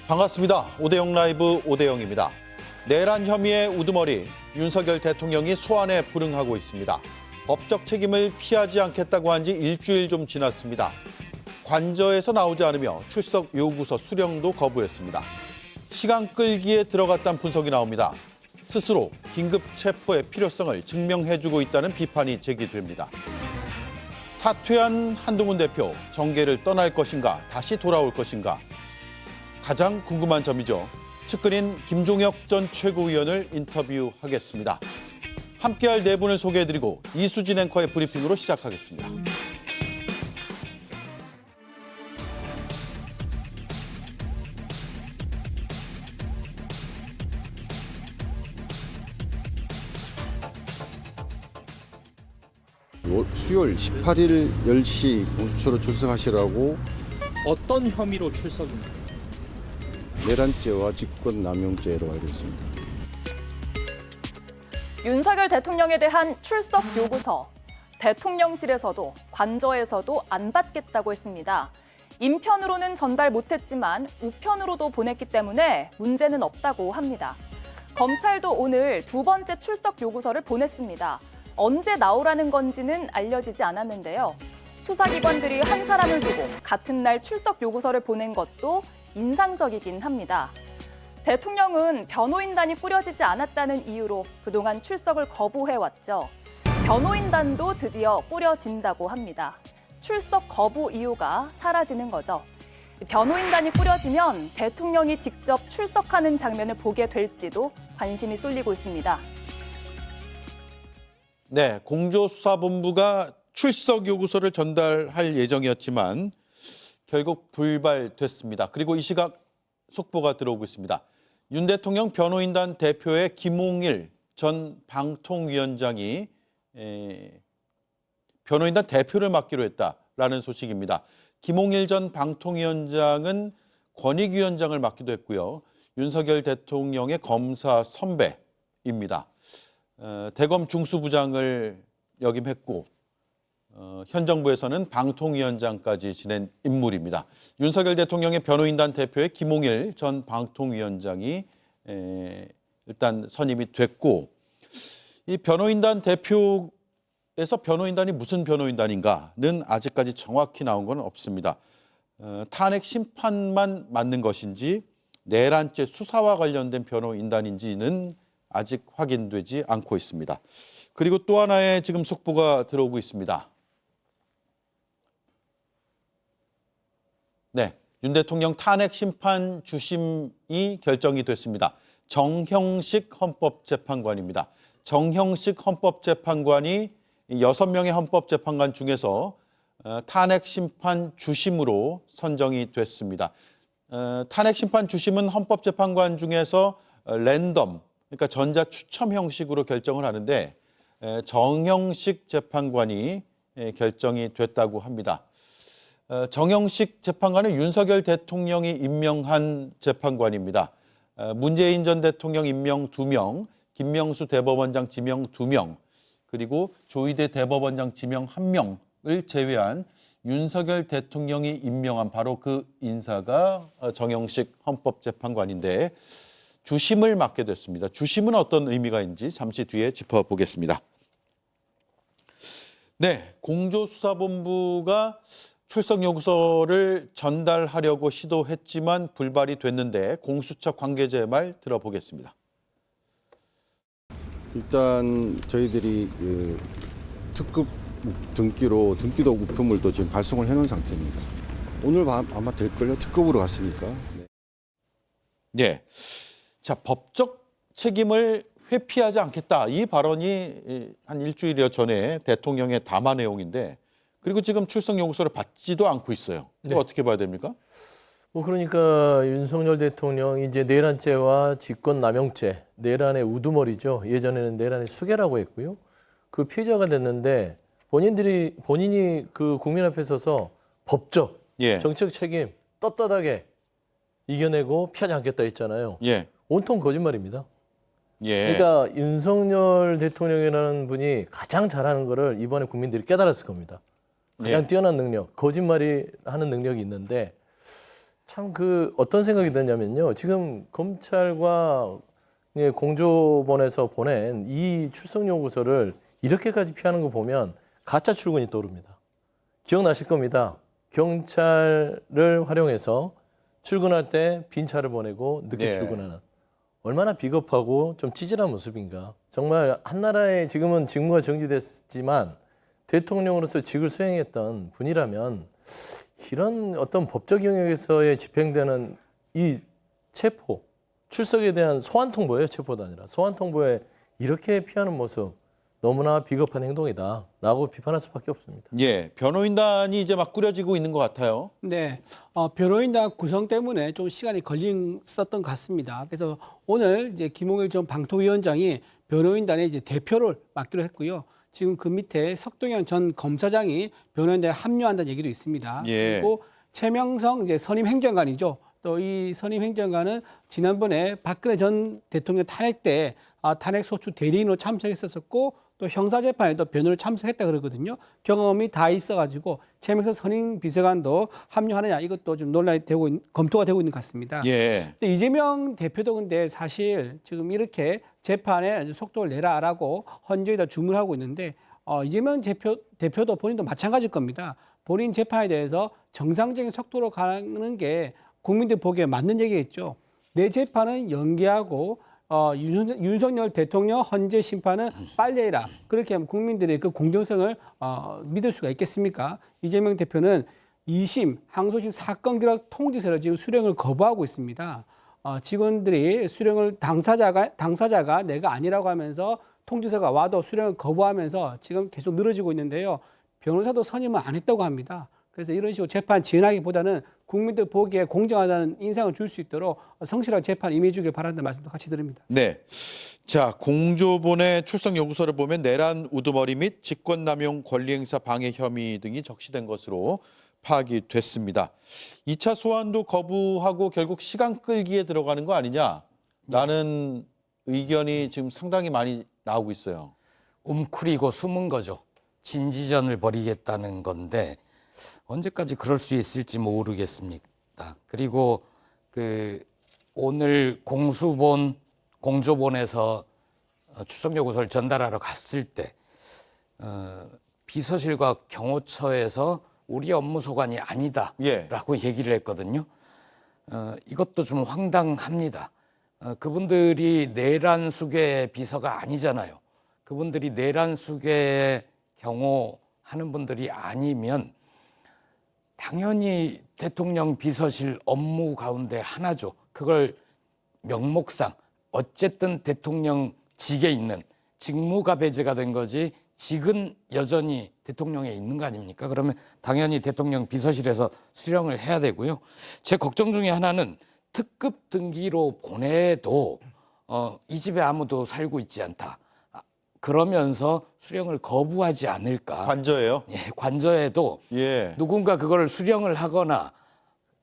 반갑습니다. 오대영 라이브 오대영입니다. 내란 혐의의 우두머리 윤석열 대통령이 소환에 불응하고 있습니다. 법적 책임을 피하지 않겠다고 한 지 일주일 좀 지났습니다. 관저에서 나오지 않으며 출석 요구서 수령도 거부했습니다. 시간 끌기에 들어갔다는 분석이 나옵니다. 스스로 긴급 체포의 필요성을 증명해주고 있다는 비판이 제기됩니다. 사퇴한 한동훈 대표, 정계를 떠날 것인가, 다시 돌아올 것인가? 가장 궁금한 점이죠. 측근인 김종혁 전 최고위원을 인터뷰하겠습니다. 함께할 네 분을 소개해드리고 이수진 앵커의 브리핑으로 시작하겠습니다. 수요일 18일 10시 공수처로 출석하시라고. 어떤 혐의로 출석입니까? 내란죄와 직권남용죄로 알고 있습니다. 윤석열 대통령에 대한 출석 요구서. 대통령실에서도 관저에서도 안 받겠다고 했습니다. 인편으로는 전달 못했지만 우편으로도 보냈기 때문에 문제는 없다고 합니다. 검찰도 오늘 두 번째 출석 요구서를 보냈습니다. 언제 나오라는 건지는 알려지지 않았는데요. 수사기관들이 한 사람을 두고 같은 날 출석 요구서를 보낸 것도 인상적이긴 합니다. 대통령은 변호인단이 꾸려지지 않았다는 이유로 그동안 출석을 거부해왔죠. 변호인단도 드디어 꾸려진다고 합니다. 출석 거부 이유가 사라지는 거죠. 변호인단이 꾸려지면 대통령이 직접 출석하는 장면을 보게 될지도 관심이 쏠리고 있습니다. 네, 공조수사본부가 출석 요구서를 전달할 예정이었지만 결국 불발됐습니다. 그리고 이 시각 속보가 들어오고 있습니다. 윤 대통령 변호인단 대표의 김홍일 전 방통위원장이 변호인단 대표를 맡기로 했다라는 소식입니다. 김홍일 전 방통위원장은 권익위원장을 맡기도 했고요. 윤석열 대통령의 검사 선배입니다. 대검 중수부장을 역임했고 현 정부에서는 방통위원장까지 지낸 인물입니다. 윤석열 대통령의 변호인단 대표의 김홍일 전 방통위원장이 일단 선임이 됐고, 이 변호인단 대표에서 변호인단이 무슨 변호인단인가는 아직까지 정확히 나온 건 없습니다. 탄핵 심판만 맞는 것인지 내란죄 수사와 관련된 변호인단인지는 아직 확인되지 않고 있습니다. 그리고 또 하나의 지금 속보가 들어오고 있습니다. 네, 윤 대통령 탄핵 심판 주심이 결정이 됐습니다. 정형식 헌법재판관입니다. 정형식 헌법재판관이 6명의 헌법재판관 중에서 탄핵 심판 주심으로 선정이 됐습니다. 탄핵 심판 주심은 헌법재판관 중에서 랜덤, 그러니까 전자 추첨 형식으로 결정을 하는데 정형식 재판관이 결정이 됐다고 합니다. 정형식 재판관은 윤석열 대통령이 임명한 재판관입니다. 문재인 전 대통령 임명 2명, 김명수 대법원장 지명 2명, 그리고 조희대 대법원장 지명 1명을 제외한 윤석열 대통령이 임명한 바로 그 인사가 정형식 헌법재판관인데 주심을 맡게 됐습니다. 주심은 어떤 의미가 있는지 잠시 뒤에 짚어보겠습니다. 네, 공조수사본부가 출석 요구서를 전달하려고 시도했지만 불발이 됐는데 공수처 관계자의 말 들어보겠습니다. 일단 저희들이 특급 등기도 우편물도 지금 발송을 해놓은 상태입니다. 오늘 아마 될걸요. 특급으로 갔으니까. 네. 자, 법적 책임을 회피하지 않겠다. 이 발언이 한 일주일여 전에 대통령의 담화 내용인데, 그리고 지금 출석 요구서를 받지도 않고 있어요. 네. 어떻게 봐야 됩니까? 그러니까 윤석열 대통령이 이제 내란죄와 직권남용죄, 내란의 우두머리죠. 예전에는 내란의 수괴라고 했고요. 그 피해자가 됐는데 본인이 그 국민 앞에 서서 법적, 정책 책임 떳떳하게 이겨내고 피하지 않겠다 했잖아요. 온통 거짓말입니다. 그러니까 윤석열 대통령이라는 분이 가장 잘하는 거를 이번에 국민들이 깨달았을 겁니다. 가장 뛰어난 능력, 거짓말이 하는 능력이 있는데 참 그 어떤 생각이 드냐면요. 지금 검찰과 공조본에서 보낸 이 출석 요구서를 이렇게까지 피하는 거 보면 가짜 출근이 떠오릅니다. 기억나실 겁니다. 경찰을 활용해서 출근할 때 빈 차를 보내고 늦게 네. 출근하는 얼마나 비겁하고 좀 찌질한 모습인가. 정말 한나라에 지금은 직무가 정지됐지만 대통령으로서 직을 수행했던 분이라면 이런 어떤 법적 영역에서의 집행되는 이 체포, 출석에 대한 소환 통보예요. 체포도 아니라 소환 통보에 이렇게 피하는 모습 너무나 비겁한 행동이다라고 비판할 수밖에 없습니다. 예, 변호인단이 이제 막 꾸려지고 있는 것 같아요. 네, 변호인단 구성 때문에 좀 시간이 걸렸었던 것 같습니다. 그래서 오늘 이제 김홍일 전 방통위원장이 변호인단의 이제 대표를 맡기로 했고요. 지금 그 밑에 석동현 전 검사장이 변호인단에 합류한다는 얘기도 있습니다. 예. 그리고 최명성 이제 선임 행정관이죠. 또 이 선임 행정관은 지난번에 박근혜 전 대통령 탄핵 때 탄핵 소추 대리인으로 참석했었고 또 형사재판에도 변호를 참석했다 그러거든요. 경험이 다 있어가지고 최명성 선임 비서관도 합류하느냐 이것도 좀 논란이 되고 검토가 되고 있는 것 같습니다. 예. 근데 이재명 대표도 근데 사실 지금 이렇게 재판에 속도를 내라라고 헌재에다 주문하고 있는데 이재명 대표도 본인도 마찬가지일 겁니다. 본인 재판에 대해서 정상적인 속도로 가는 게 국민들 보기에 맞는 얘기겠죠. 내 재판은 연기하고 윤석열 대통령 헌재 심판은 빨리 해라. 그렇게 하면 국민들의 그 공정성을 믿을 수가 있겠습니까? 이재명 대표는 2심, 항소심 사건 기록 통지서를 지금 수령을 거부하고 있습니다. 직원들이 수령을 당사자가 내가 아니라고 하면서 통지서가 와도 수령을 거부하면서 지금 계속 늘어지고 있는데요. 변호사도 선임을 안 했다고 합니다. 그래서 이런 식으로 재판 진행하기보다는 국민들 보기에 공정하다는 인상을 줄 수 있도록 성실하게 재판 임해주길 바란다는 말씀도 같이 드립니다. 네. 자, 공조본의 출석 요구서를 보면 내란 우두머리 및 직권남용 권리행사 방해 혐의 등이 적시된 것으로 파악이 됐습니다. 2차 소환도 거부하고 결국 시간 끌기에 들어가는 거 아니냐라는 의견이 지금 상당히 많이 나오고 있어요. 움츠리고 숨은 거죠. 진지전을 벌이겠다는 건데 언제까지 그럴 수 있을지 모르겠습니다. 그리고 오늘 공조본에서 출석 요구서를 전달하러 갔을 때 비서실과 경호처에서 우리 업무 소관이 아니다라고 얘기를 했거든요. 이것도 좀 황당합니다. 그분들이 내란수계 비서가 아니잖아요. 그분들이 내란수계 경호하는 분들이 아니면 당연히 대통령 비서실 업무 가운데 하나죠. 그걸 명목상 어쨌든 대통령직에 있는 직무가 배제가 된 거지 직은 여전히 대통령에 있는 거 아닙니까? 그러면 당연히 대통령 비서실에서 수령을 해야 되고요. 제 걱정 중에 하나는 특급 등기로 보내도 이 집에 아무도 살고 있지 않다. 그러면서 수령을 거부하지 않을까. 관저예요? 예, 관저에도 예. 누군가 그걸 수령을 하거나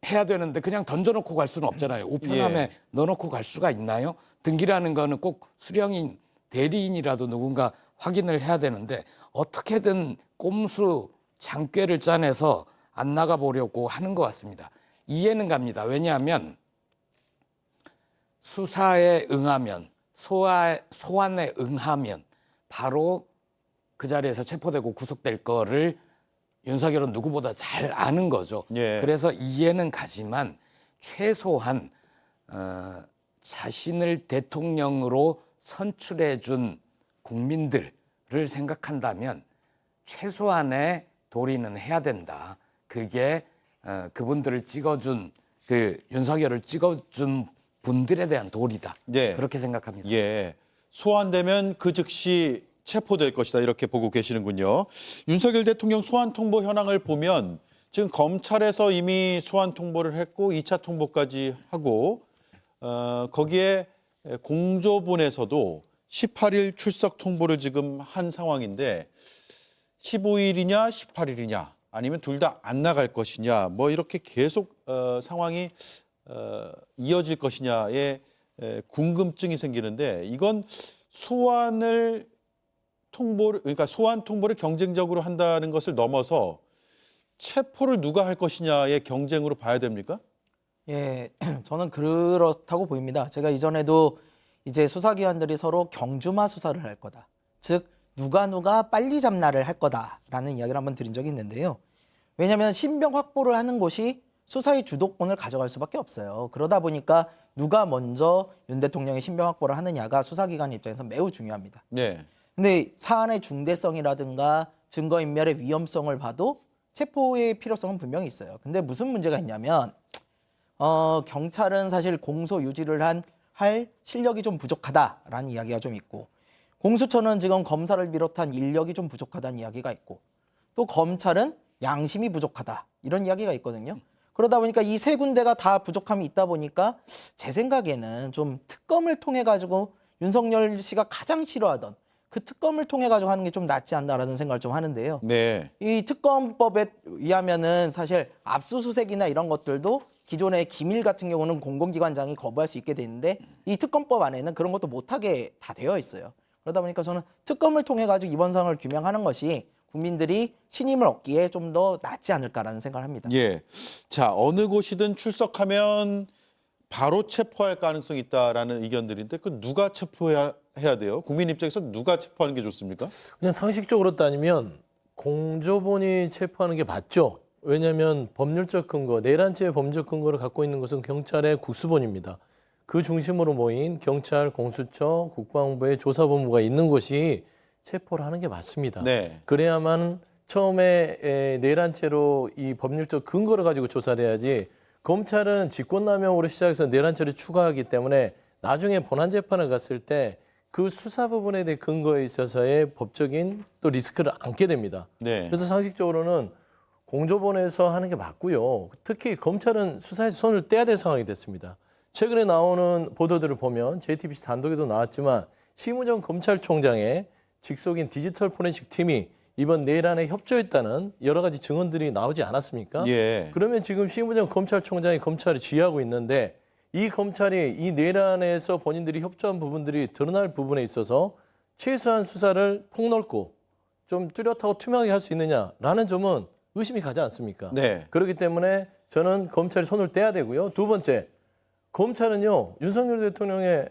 해야 되는데 그냥 던져놓고 갈 수는 없잖아요. 우편함에 예. 넣어놓고 갈 수가 있나요? 등기라는 거는 꼭 수령인 대리인이라도 누군가 확인을 해야 되는데 어떻게든 꼼수 장꾀를 짜내서 안 나가보려고 하는 것 같습니다. 이해는 갑니다. 왜냐하면 수사에 응하면 소환에 응하면 바로 그 자리에서 체포되고 구속될 거를 윤석열은 누구보다 잘 아는 거죠. 예. 그래서 이해는 가지만 최소한 자신을 대통령으로 선출해 준 국민들을 생각한다면 최소한의 도리는 해야 된다. 그게 그분들을 찍어준 윤석열을 찍어준 분들에 대한 도리다. 네. 그렇게 생각합니다. 예. 소환되면 그 즉시 체포될 것이다. 이렇게 보고 계시는군요. 윤석열 대통령 소환 통보 현황을 보면 지금 검찰에서 이미 소환 통보를 했고 2차 통보까지 하고 거기에 공조본에서도 18일 출석 통보를 지금 한 상황인데 15일이냐 18일이냐 아니면 둘 다 안 나갈 것이냐 뭐 이렇게 계속 상황이 이어질 것이냐에 궁금증이 생기는데 이건 소환 통보를 경쟁적으로 한다는 것을 넘어서 체포를 누가 할 것이냐의 경쟁으로 봐야 됩니까? 예, 저는 그렇다고 보입니다. 제가 이전에도 이제 수사기관들이 서로 경주마 수사를 할 거다. 즉 누가 빨리 잡나를 할 거다라는 이야기를 한번 드린 적이 있는데요. 왜냐하면 신병 확보를 하는 곳이 수사의 주도권을 가져갈 수밖에 없어요. 그러다 보니까 누가 먼저 윤 대통령의 신병 확보를 하느냐가 수사기관 입장에서 매우 중요합니다. 네. 근데 사안의 중대성이라든가 증거인멸의 위험성을 봐도 체포의 필요성은 분명히 있어요. 근데 무슨 문제가 있냐면 경찰은 사실 공소 유지를 할 실력이 좀 부족하다라는 이야기가 좀 있고, 공수처는 지금 검사를 비롯한 인력이 좀 부족하다는 이야기가 있고, 또 검찰은 양심이 부족하다 이런 이야기가 있거든요. 그러다 보니까 이 세 군데가 다 부족함이 있다 보니까 제 생각에는 좀 특검을 통해 가지고 윤석열 씨가 가장 싫어하던 그 특검을 통해 가지고 하는 게 좀 낫지 않나라는 생각을 좀 하는데요. 네. 이 특검법에 의하면은 사실 압수수색이나 이런 것들도 기존의 기밀 같은 경우는 공공기관장이 거부할 수 있게 되는데 이 특검법 안에는 그런 것도 못하게 다 되어 있어요. 그러다 보니까 저는 특검을 통해 가지고 이번 상황을 규명하는 것이 국민들이 신임을 얻기에 좀 더 낫지 않을까라는 생각을 합니다. 예. 자, 어느 곳이든 출석하면 바로 체포할 가능성이 있다라는 의견들인데 그 누가 체포해야 돼요? 국민 입장에서 누가 체포하는 게 좋습니까? 그냥 상식적으로 따지면 공조본이 체포하는 게 맞죠. 왜냐하면 법률적 근거, 내란죄의 법률적 근거를 갖고 있는 것은 경찰의 국수본입니다. 그 중심으로 모인 경찰, 공수처, 국방부의 조사본부가 있는 곳이 체포를 하는 게 맞습니다. 네. 그래야만 처음에 내란죄로 이 법률적 근거를 가지고 조사를 해야지, 검찰은 직권남용으로 시작해서 내란죄를 추가하기 때문에 나중에 본안재판을 갔을 때 그 수사 부분에 대해 근거에 있어서의 법적인 또 리스크를 안게 됩니다. 네. 그래서 상식적으로는 공조본에서 하는 게 맞고요. 특히 검찰은 수사에서 손을 떼야 될 상황이 됐습니다. 최근에 나오는 보도들을 보면 JTBC 단독에도 나왔지만 심우정 검찰총장의 직속인 디지털 포렌식 팀이 이번 내란에 협조했다는 여러 가지 증언들이 나오지 않았습니까? 예. 그러면 지금 심우정 검찰총장이 검찰을 지휘하고 있는데 이 검찰이 이 내란에서 본인들이 협조한 부분들이 드러날 부분에 있어서 최소한 수사를 폭넓고 좀 뚜렷하고 투명하게 할 수 있느냐라는 점은 의심이 가지 않습니까? 네. 그렇기 때문에 저는 검찰이 손을 떼야 되고요. 두 번째, 검찰은요, 윤석열 대통령의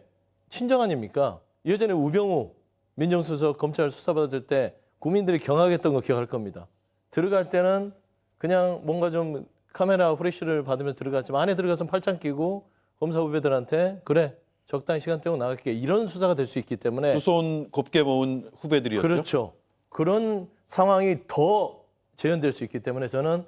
친정 아닙니까? 예전에 우병우 민정수석 검찰 수사받을 때 국민들이 경악했던 거 기억할 겁니다. 들어갈 때는 그냥 뭔가 좀 카메라 후레쉬를 받으면서 들어갔지만 안에 들어가서 팔짱 끼고 검사 후배들한테 그래 적당히 시간 때우고 나갈게, 이런 수사가 될 수 있기 때문에. 두 손 곱게 모은 후배들이었죠. 그렇죠. 그런 상황이 더 재현될 수 있기 때문에 저는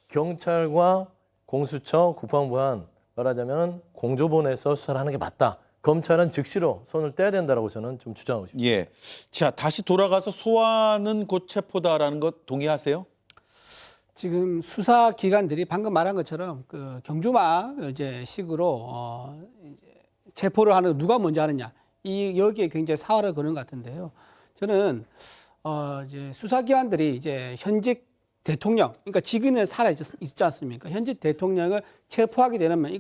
경찰과 공수처, 국방부한 말하자면 공조본에서 수사를 하는 게 맞다. 검찰은 즉시로 손을 떼야 된다라고 저는 좀 주장하고 싶습니다. 예. 자, 다시 돌아가서 소환은 곧 체포다라는 것 동의하세요? 지금 수사 기관들이 방금 말한 것처럼 그 경주마 이제 식으로 이제 체포를 하는 누가 먼저 하느냐, 이 여기에 굉장히 사활을 거는 것 같은데요. 저는 이제 수사 기관들이 이제 현직 대통령, 그러니까 지금은 살아 있지 않습니까? 현직 대통령을 체포하게 되면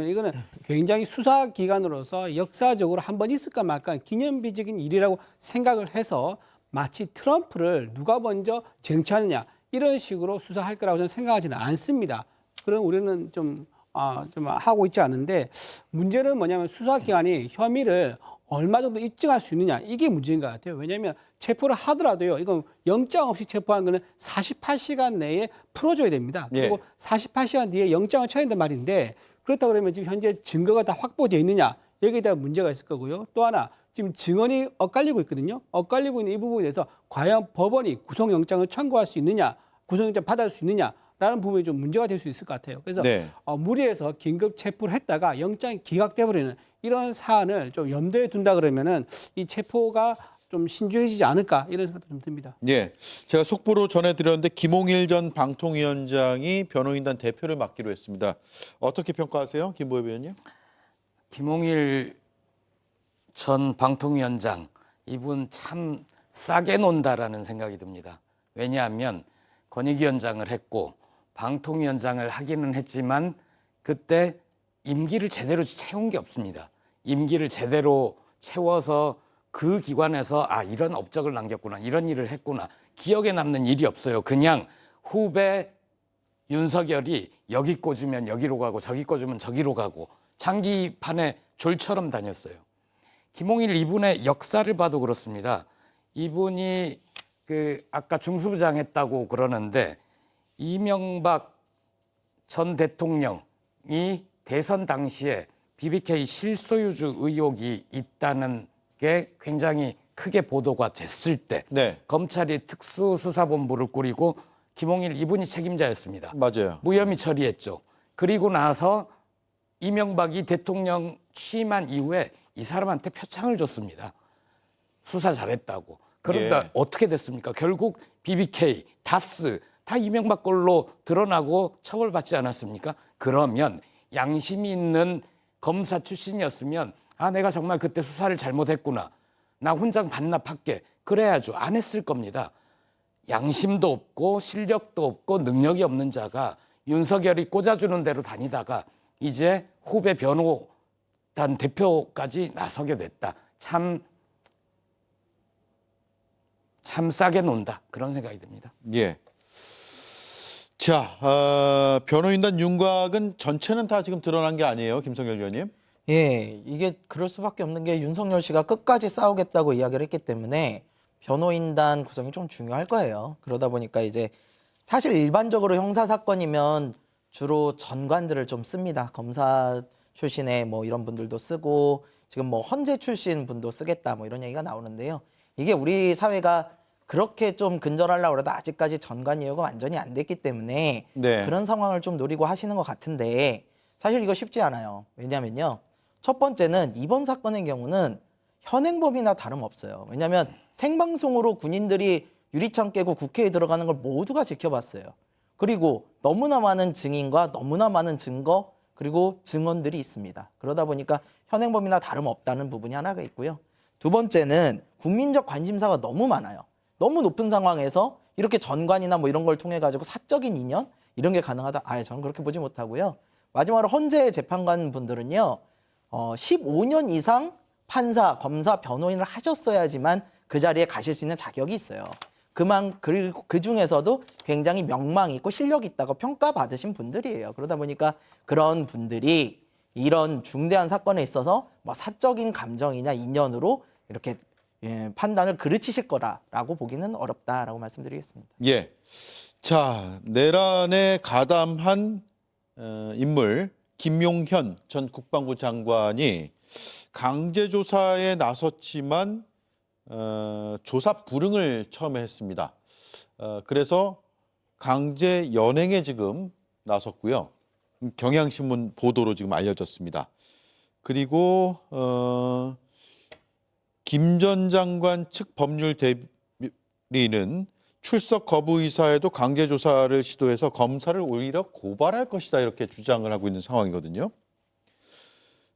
이거는 굉장히 수사 기관으로서 역사적으로 한 번 있을까 말까 기념비적인 일이라고 생각을 해서 마치 트럼프를 누가 먼저 쟁취하느냐 이런 식으로 수사할 거라고 저는 생각하지는 않습니다. 그럼 우리는 좀 하고 있지 않은데, 문제는 뭐냐면 수사기관이 혐의를 얼마 정도 입증할 수 있느냐, 이게 문제인 것 같아요. 왜냐하면 체포를 하더라도요, 이건 영장 없이 체포한 거는 48시간 내에 풀어줘야 됩니다. 그리고 48시간 뒤에 영장을 쳐야 된단 말인데, 그렇다 그러면 지금 현재 증거가 다 확보되어 있느냐, 여기에 대한 문제가 있을 거고요. 또 하나, 지금 증언이 엇갈리고 있거든요. 엇갈리고 있는 이 부분에 대해서 과연 법원이 구속영장을 청구할 수 있느냐, 구속영장 받을 수 있느냐라는 부분이 좀 문제가 될 수 있을 것 같아요. 그래서 무리해서 긴급 체포를 했다가 영장이 기각돼 버리는 이런 사안을 좀 염두에 둔다 그러면은 이 체포가 좀 신중해지지 않을까, 이런 생각도 좀 듭니다. 예. 제가 속보로 전해드렸는데 김홍일 전 방통위원장이 변호인단 대표를 맡기로 했습니다. 어떻게 평가하세요, 김보엽 의원님? 김홍일 전 방통위원장, 이분 참 싸게 논다라는 생각이 듭니다. 왜냐하면 권익위원장을 했고 방통위원장을 하기는 했지만 그때 임기를 제대로 채운 게 없습니다. 임기를 제대로 채워서 그 기관에서 이런 업적을 남겼구나, 이런 일을 했구나, 기억에 남는 일이 없어요. 그냥 후배 윤석열이 여기 꽂으면 여기로 가고 저기 꽂으면 저기로 가고 장기판에 졸처럼 다녔어요. 김홍일 이분의 역사를 봐도 그렇습니다. 이분이 아까 중수부장 했다고 그러는데 이명박 전 대통령이 대선 당시에 BBK 실소유주 의혹이 있다는 게 굉장히 크게 보도가 됐을 때 네. 검찰이 특수수사본부를 꾸리고 김홍일 이분이 책임자였습니다. 맞아요. 무혐의 처리했죠. 그리고 나서 이명박이 대통령 취임한 이후에 이 사람한테 표창을 줬습니다. 수사 잘했다고. 그런데 예. 어떻게 됐습니까? 결국 BBK, 다스 다 이명박 걸로 드러나고 처벌받지 않았습니까? 그러면 양심이 있는 검사 출신이었으면 아 내가 정말 그때 수사를 잘못했구나. 나 훈장 반납할게. 그래야죠. 안 했을 겁니다. 양심도 없고 실력도 없고 능력이 없는 자가 윤석열이 꽂아주는 대로 다니다가 이제 후배 변호단 대표까지 나서게 됐다. 참 싸게 논다. 그런 생각이 듭니다. 예. 자, 변호인단 윤곽은 전체는 다 지금 드러난 게 아니에요, 김성열 의원님? 예, 이게 그럴 수밖에 없는 게 윤석열 씨가 끝까지 싸우겠다고 이야기를 했기 때문에 변호인단 구성이 좀 중요할 거예요. 그러다 보니까 이제 사실 일반적으로 형사 사건이면 주로 전관들을 좀 씁니다. 검사 출신의 뭐 이런 분들도 쓰고 지금 뭐 헌재 출신 분도 쓰겠다 뭐 이런 얘기가 나오는데요. 이게 우리 사회가 그렇게 좀 근절하려고 그래도 아직까지 전관 이유가 완전히 안 됐기 때문에 네. 그런 상황을 좀 노리고 하시는 것 같은데 사실 이거 쉽지 않아요. 왜냐면요. 첫 번째는 이번 사건의 경우는 현행범이나 다름없어요. 왜냐하면 생방송으로 군인들이 유리창 깨고 국회에 들어가는 걸 모두가 지켜봤어요. 그리고 너무나 많은 증인과 너무나 많은 증거 그리고 증언들이 있습니다. 그러다 보니까 현행범이나 다름없다는 부분이 하나가 있고요. 두 번째는 국민적 관심사가 너무 많아요. 너무 높은 상황에서 이렇게 전관이나 뭐 이런 걸 통해 가지고 사적인 인연 이런 게 가능하다. 저는 그렇게 보지 못하고요. 마지막으로 헌재 재판관 분들은요. 15년 이상 판사, 검사, 변호인을 하셨어야지만 그 자리에 가실 수 있는 자격이 있어요. 그리고 그 중에서도 굉장히 명망 있고 실력 있다고 평가받으신 분들이에요. 그러다 보니까 그런 분들이 이런 중대한 사건에 있어서 뭐 사적인 감정이냐 인연으로 이렇게 판단을 그르치실 거라고 보기는 어렵다라고 말씀드리겠습니다. 예. 자, 내란에 가담한 인물 김용현 전 국방부 장관이 강제조사에 나섰지만 조사 불응을 처음에 했습니다. 그래서 강제 연행에 지금 나섰고요. 경향신문 보도로 지금 알려졌습니다. 그리고 김 전 장관 측 법률 대리는 출석 거부 의사에도 강제조사를 시도해서 검사를 오히려 고발할 것이다 이렇게 주장을 하고 있는 상황이거든요.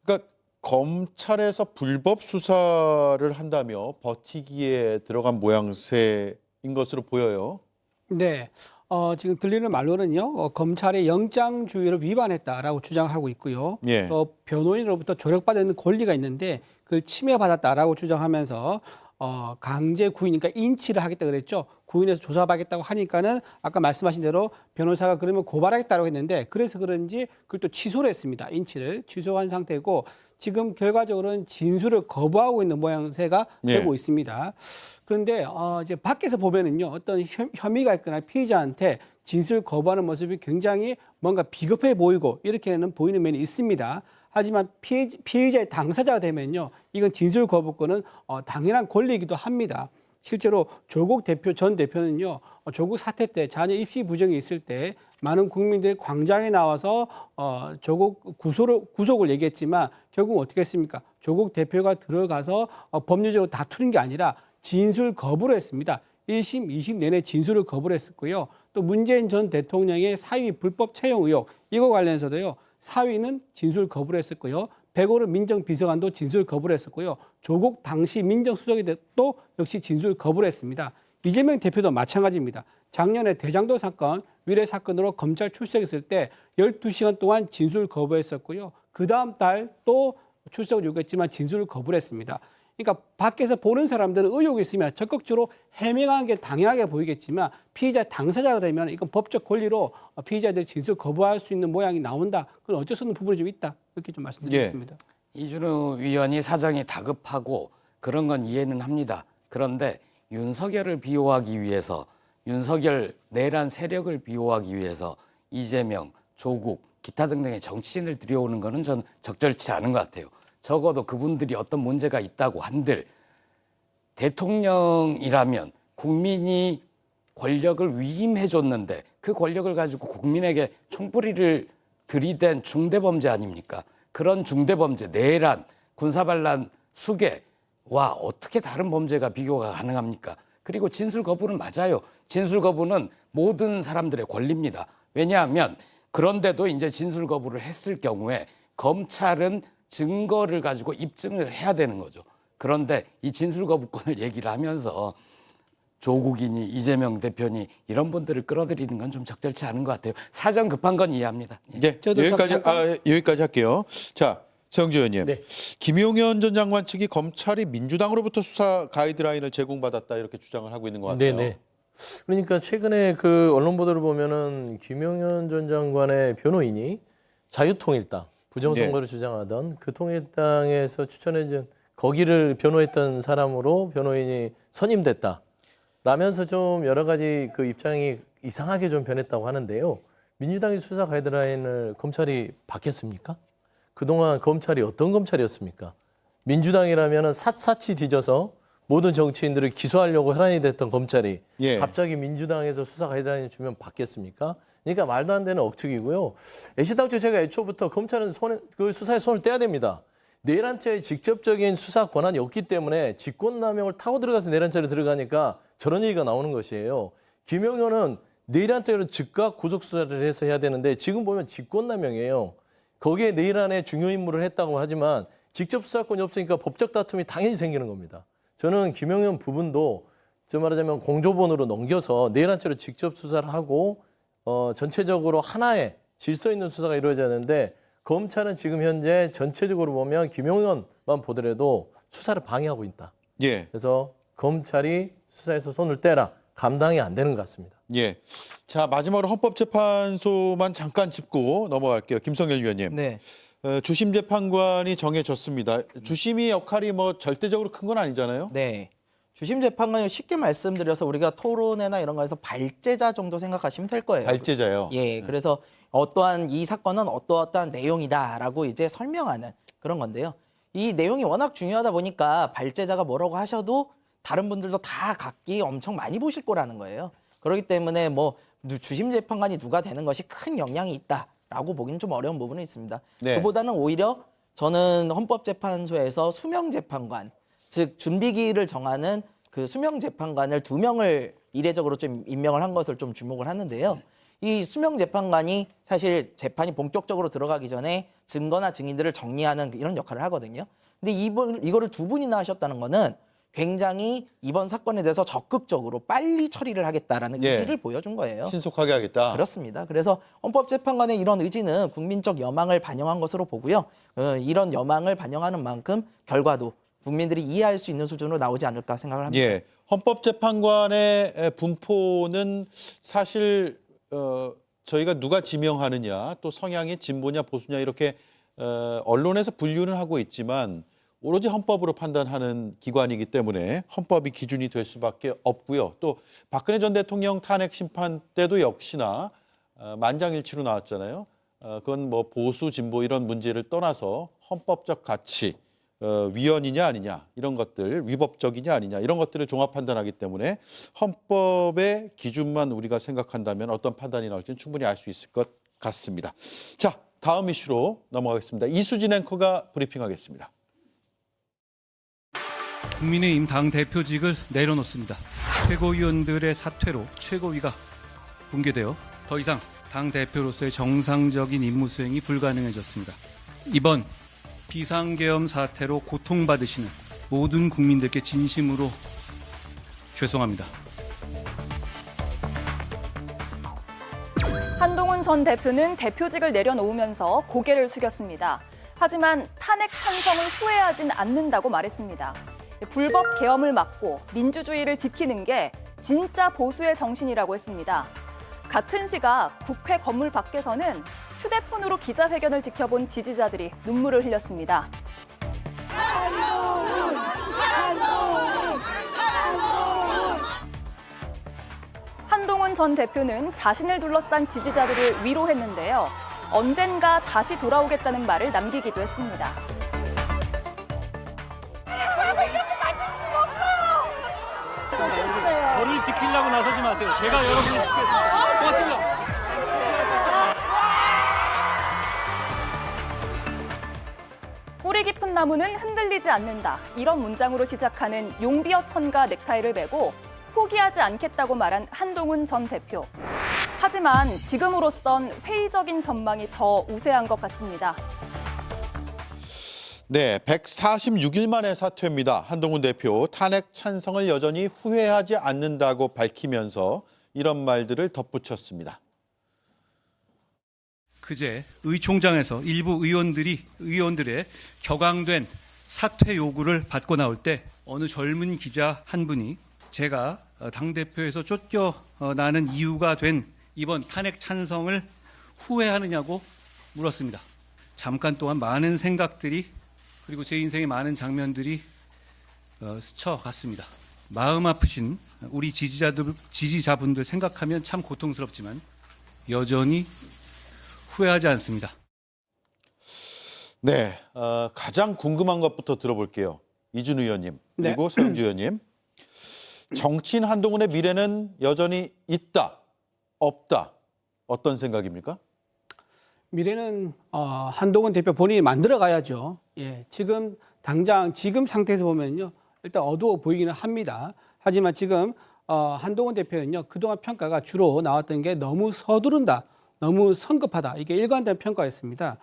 그러니까 검찰에서 불법 수사를 한다며 버티기에 들어간 모양새인 것으로 보여요. 네. 지금 들리는 말로는요, 검찰의 영장주의를 위반했다라고 주장하고 있고요. 예. 또 변호인으로부터 조력받는 권리가 있는데 그걸 침해받았다라고 주장하면서 강제 구인, 그러니까 인치를 하겠다 그랬죠. 구인해서 조사하겠다고 하니까는 아까 말씀하신 대로 변호사가 그러면 고발하겠다고 했는데 그래서 그런지 그걸 또 취소를 했습니다. 인치를 취소한 상태고 지금 결과적으로는 진술을 거부하고 있는 모양새가 예. 되고 있습니다. 그런데 이제 밖에서 보면은요, 어떤 혐의가 있거나 피의자한테 진술 거부하는 모습이 굉장히 뭔가 비겁해 보이고 이렇게는 보이는 면이 있습니다. 하지만 피해자의 당사자가 되면요, 이건 진술 거부권은 당연한 권리이기도 합니다. 실제로 조국 전 대표는요, 조국 사태 때 자녀 입시 부정이 있을 때 많은 국민들이 광장에 나와서 조국 구속을 얘기했지만 결국 어떻게 했습니까? 조국 대표가 들어가서 법률적으로 다투는 게 아니라 진술 거부를 했습니다. 1심, 2심 내내 진술을 거부를 했었고요. 또 문재인 전 대통령의 사위 불법 채용 의혹 이거 관련해서도요. 사위는 진술 거부를 했었고요. 백오른 민정비서관도 진술 거부를 했었고요. 조국 당시 민정수석이 또 역시 진술 거부를 했습니다. 이재명 대표도 마찬가지입니다. 작년에 대장동 사건, 위례 사건으로 검찰 출석했을 때 12시간 동안 진술 거부했었고요. 그 다음 달 또 출석을 요구했지만 진술을 거부를 했습니다. 그러니까 밖에서 보는 사람들은 의혹이 있으면 적극적으로 해명하는 게 당연하게 보이겠지만 피의자 당사자가 되면 이건 법적 권리로 피의자들이 진술 거부할 수 있는 모양이 나온다. 그건 어쩔 수 없는 부분이 좀 있다. 이렇게 좀 말씀드리겠습니다. 이준우 위원이 사정이 다급하고 그런 건 이해는 합니다. 그런데 윤석열을 비호하기 위해서 윤석열 내란 세력을 비호하기 위해서 이재명, 조국, 기타 등등의 정치인을 들여오는 거는 저는 적절치 않은 것 같아요. 적어도 그분들이 어떤 문제가 있다고 한들 대통령이라면 국민이 권력을 위임해 줬는데 그 권력을 가지고 국민에게 총뿌리를 들이댄 중대범죄 아닙니까? 그런 중대범죄, 내란, 군사반란, 수괴와 어떻게 다른 범죄가 비교가 가능합니까? 그리고 진술 거부는 맞아요. 진술 거부는 모든 사람들의 권리입니다. 왜냐하면 그런데도 이제 진술 거부를 했을 경우에 검찰은 증거를 가지고 입증을 해야 되는 거죠. 그런데 이 진술 거부권을 얘기를 하면서 조국이니 이재명 대표니 이런 분들을 끌어들이는 건 좀 적절치 않은 것 같아요. 사정 급한 건 이해합니다. 네, 여기까지 할게요. 자, 서영주 의원님. 네. 김용현 전 장관 측이 검찰이 민주당으로부터 수사 가이드라인을 제공받았다 이렇게 주장을 하고 있는 것 같아요. 네네. 그러니까 최근에 그 언론 보도를 보면은 김용현 전 장관의 변호인이 자유통일당 부정선거를 주장하던 그 통일당에서 추천해준 거기를 변호했던 사람으로 변호인이 선임됐다. 라면서 좀 여러 가지 그 입장이 이상하게 좀 변했다고 하는데요. 민주당이 수사 가이드라인을 검찰이 바뀌었습니까? 그동안 검찰이 어떤 검찰이었습니까? 민주당이라면 샅샅이 뒤져서 모든 정치인들을 기소하려고 혈안이 됐던 검찰이 예. 갑자기 민주당에서 수사 가이드라인을 주면 바뀌었습니까? 그러니까 말도 안 되는 억측이고요. 애시당초 제가 애초부터 검찰은 그 수사에 손을 떼야 됩니다. 내란죄의 직접적인 수사 권한이 없기 때문에 직권남용을 타고 들어가서 내란죄로 들어가니까 저런 얘기가 나오는 것이에요. 김용현은 내란죄로 즉각 구속수사를 해서 해야 되는데 지금 보면 직권남용이에요. 거기에 내란의 중요 임무를 했다고 하지만 직접 수사권이 없으니까 법적 다툼이 당연히 생기는 겁니다. 저는 김용현 부분도 저 말하자면 공조본으로 넘겨서 내란죄로 직접 수사를 하고 전체적으로 하나의 질서 있는 수사가 이루어져야 하는데 검찰은 지금 현재 전체적으로 보면 김용현만 보더라도 수사를 방해하고 있다. 예. 그래서 검찰이 수사에서 손을 떼라. 감당이 안 되는 것 같습니다. 예. 자, 마지막으로 헌법재판소만 잠깐 짚고 넘어갈게요. 김성열 위원님. 네. 주심 재판관이 정해졌습니다. 주심이 역할이 뭐 절대적으로 큰 건 아니잖아요. 네. 주심 재판관이 쉽게 말씀드려서 우리가 토론회나 이런 거에서 발제자 정도 생각하시면 될 거예요. 발제자요. 예. 그래서 어떠한 이 사건은 어떠어떠한 내용이다라고 이제 설명하는 그런 건데요. 이 내용이 워낙 중요하다 보니까 발제자가 뭐라고 하셔도 다른 분들도 다 각기 엄청 많이 보실 거라는 거예요. 그렇기 때문에 뭐 주심 재판관이 누가 되는 것이 큰 영향이 있다라고 보기는 좀 어려운 부분은 있습니다. 네. 그보다는 오히려 저는 헌법재판소에서 수명 재판관, 즉 준비기일을 정하는 그 수명 재판관을 2명을 이례적으로 좀 임명을 한 것을 좀 주목을 하는데요. 이 수명 재판관이 사실 재판이 본격적으로 들어가기 전에 증거나 증인들을 정리하는 이런 역할을 하거든요. 근데 이거를 두 분이나 하셨다는 거는 굉장히 이번 사건에 대해서 적극적으로 빨리 처리를 하겠다라는 예. 의지를 보여준 거예요. 신속하게 하겠다. 그렇습니다. 그래서 헌법재판관의 이런 의지는 국민적 여망을 반영한 것으로 보고요. 이런 여망을 반영하는 만큼 결과도 국민들이 이해할 수 있는 수준으로 나오지 않을까 생각을 합니다. 예. 헌법재판관의 분포는 사실 저희가 누가 지명하느냐 또 성향이 진보냐 보수냐 이렇게 언론에서 분류는 하고 있지만 오로지 헌법으로 판단하는 기관이기 때문에 헌법이 기준이 될 수밖에 없고요. 또 박근혜 전 대통령 탄핵 심판 때도 역시나 만장일치로 나왔잖아요. 그건 뭐 보수 진보 이런 문제를 떠나서 헌법적 가치 위헌이냐 아니냐 이런 것들 위법적이냐 아니냐 이런 것들을 종합 판단하기 때문에 헌법의 기준만 우리가 생각한다면 어떤 판단이 나올지는 충분히 알 수 있을 것 같습니다. 자, 다음 이슈로 넘어가겠습니다. 이수진 앵커가 브리핑하겠습니다. 국민의힘 당대표직을 내려놓습니다. 최고위원들의 사퇴로 최고위가 붕괴되어 더 이상 당대표로서의 정상적인 임무 수행이 불가능해졌습니다. 이번 비상계엄 사태로 고통받으시는 모든 국민들께 진심으로 죄송합니다. 한동훈 전 대표는 대표직을 내려놓으면서 고개를 숙였습니다. 하지만 탄핵 찬성을 후회하진 않는다고 말했습니다. 불법 계엄을 막고 민주주의를 지키는 게 진짜 보수의 정신이라고 했습니다. 같은 시각 국회 건물 밖에서는 휴대폰으로 기자회견을 지켜본 지지자들이 눈물을 흘렸습니다. 한동훈 전 대표는 자신을 둘러싼 지지자들을 위로했는데요. 언젠가 다시 돌아오겠다는 말을 남기기도 했습니다. 저를 지키려고 나서지 마세요. 제가 여러분을 지키겠습니다. 고맙습니다. 뿌리 깊은 나무는 흔들리지 않는다. 이런 문장으로 시작하는 용비어 천과 넥타이를 메고 포기하지 않겠다고 말한 한동훈 전 대표. 하지만 지금으로선 회의적인 전망이 더 우세한 것 같습니다. 네, 146일 만에 사퇴입니다. 한동훈 대표 탄핵 찬성을 여전히 후회하지 않는다고 밝히면서 이런 말들을 덧붙였습니다. 그제 의총장에서 일부 의원들의 격앙된 사퇴 요구를 받고 나올 때 어느 젊은 기자 한 분이 제가 당대표에서 쫓겨나는 이유가 된 이번 탄핵 찬성을 후회하느냐고 물었습니다. 잠깐 동안 많은 생각들이 그리고 제 인생의 많은 장면들이 스쳐갔습니다. 마음 아프신 우리 지지자분들 생각하면 참 고통스럽지만 여전히 후회하지 않습니다. 네, 가장 궁금한 것부터 들어볼게요. 이준 의원님 그리고 서영주 의원님. 정치인 한동훈의 미래는 여전히 있다, 없다. 어떤 생각입니까? 미래는 한동훈 대표 본인이 만들어 가야죠. 예, 지금 당장 지금 상태에서 보면요, 일단 어두워 보이기는 합니다. 하지만 지금 한동훈 대표는요, 그동안 평가가 주로 나왔던 게 너무 서두른다, 너무 성급하다, 이게 일관된 평가였습니다.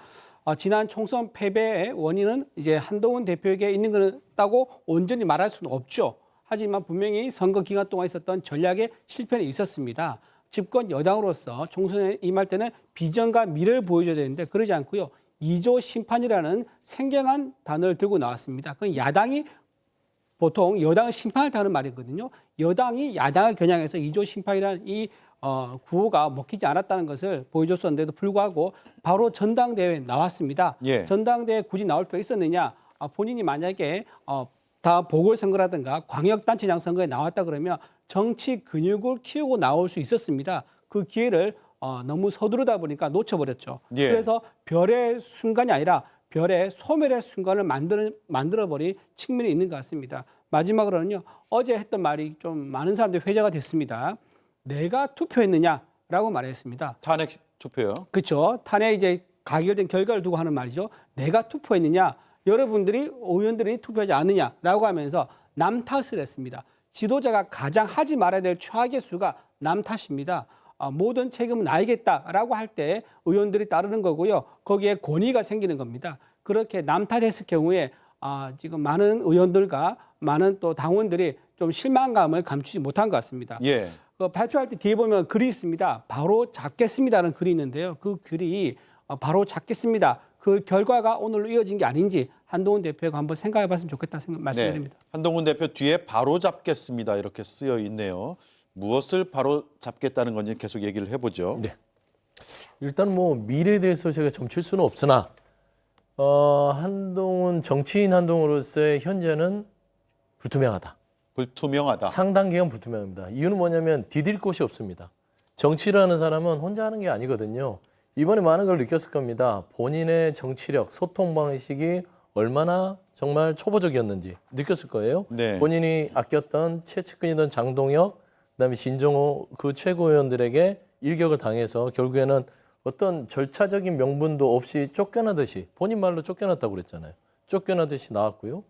지난 총선 패배의 원인은 이제 한동훈 대표에게 있는 거다고 온전히 말할 수는 없죠. 하지만 분명히 선거 기간 동안 있었던 전략의 실패는 있었습니다. 집권 여당으로서 총선에 임할 때는 비전과 미래를 보여줘야 되는데 그러지 않고요. 2조 심판이라는 생경한 단어를 들고 나왔습니다. 그 야당이 보통 여당은 심판을 타는 말이거든요. 여당이 야당을 겨냥해서 2조 심판이라는 이 구호가 먹히지 않았다는 것을 보여줬었는데도 불구하고 바로 전당대회에 나왔습니다. 예. 전당대회에 굳이 나올 필요가 있었느냐. 본인이 만약에 다 보궐선거라든가 광역단체장 선거에 나왔다 그러면 정치 근육을 키우고 나올 수 있었습니다. 그 기회를 너무 서두르다 보니까 놓쳐버렸죠. 예. 그래서 별의 순간이 아니라 별의 소멸의 순간을 만들어버린 측면이 있는 것 같습니다. 마지막으로는요. 어제 했던 말이 좀 많은 사람들이 회자가 됐습니다. 내가 투표했느냐라고 말했습니다. 탄핵 투표요. 그렇죠. 탄핵 이제 가결된 결과를 두고 하는 말이죠. 내가 투표했느냐, 여러분들이 의원들이 투표하지 않느냐라고 하면서 남 탓을 했습니다. 지도자가 가장 하지 말아야 될 최악의 수가 남 탓입니다. 모든 책임은 나이겠다라고 할 때 의원들이 따르는 거고요. 거기에 권위가 생기는 겁니다. 그렇게 남 탓했을 경우에 지금 많은 의원들과 많은 또 당원들이 좀 실망감을 감추지 못한 것 같습니다. 예. 발표할 때 뒤에 보면 글이 있습니다. 바로 잡겠습니다라는 글이 있는데요. 그 글이 바로 잡겠습니다. 그 결과가 오늘로 이어진 게 아닌지 한동훈 대표가 한번 생각해 봤으면 좋겠다 말씀드립니다. 네. 한동훈 대표 뒤에 바로 잡겠습니다. 이렇게 쓰여 있네요. 무엇을 바로 잡겠다는 건지 계속 얘기를 해보죠. 네. 일단 뭐 미래에 대해서 제가 점칠 수는 없으나 한동훈 정치인 한동훈으로서의 현재는 불투명하다. 불투명하다. 상당 기간 불투명합니다. 이유는 뭐냐면 디딜 곳이 없습니다. 정치를 하는 사람은 혼자 하는 게 아니거든요. 이번에 많은 걸 느꼈을 겁니다. 본인의 정치력, 소통 방식이 얼마나 정말 초보적이었는지 느꼈을 거예요. 네. 본인이 아꼈던 최측근이던 장동혁, 그다음에 신종호 그 최고위원들에게 일격을 당해서 결국에는 어떤 절차적인 명분도 없이 쫓겨나듯이 본인 말로 쫓겨났다고 그랬잖아요. 쫓겨나듯이 나왔고요.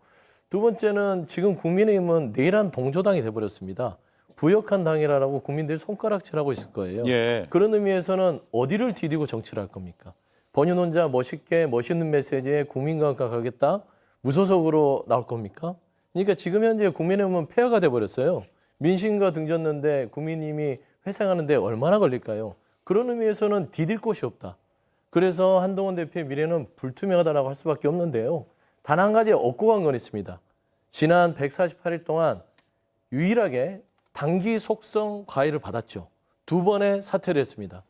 두 번째는 지금 국민의힘은 내란 동조당이 돼버렸습니다. 부역한 당이라고 국민들이 손가락질하고 있을 거예요. 예. 그런 의미에서는 어디를 디디고 정치를 할 겁니까? 본인 혼자 멋있게 멋있는 메시지에 국민과 가겠다? 무소속으로 나올 겁니까? 그러니까 지금 현재 국민의힘은 폐허가 돼버렸어요. 민심과 등졌는데 국민의힘이 회생하는데 얼마나 걸릴까요? 그런 의미에서는 디딜 곳이 없다. 그래서 한동훈 대표의 미래는 불투명하다라고 할 수밖에 없는데요. 단 한 가지 얻고 간 건 있습니다. 지난 148일 동안 유일하게 단기 속성 과외를 받았죠. 2번의 사퇴를 했습니다.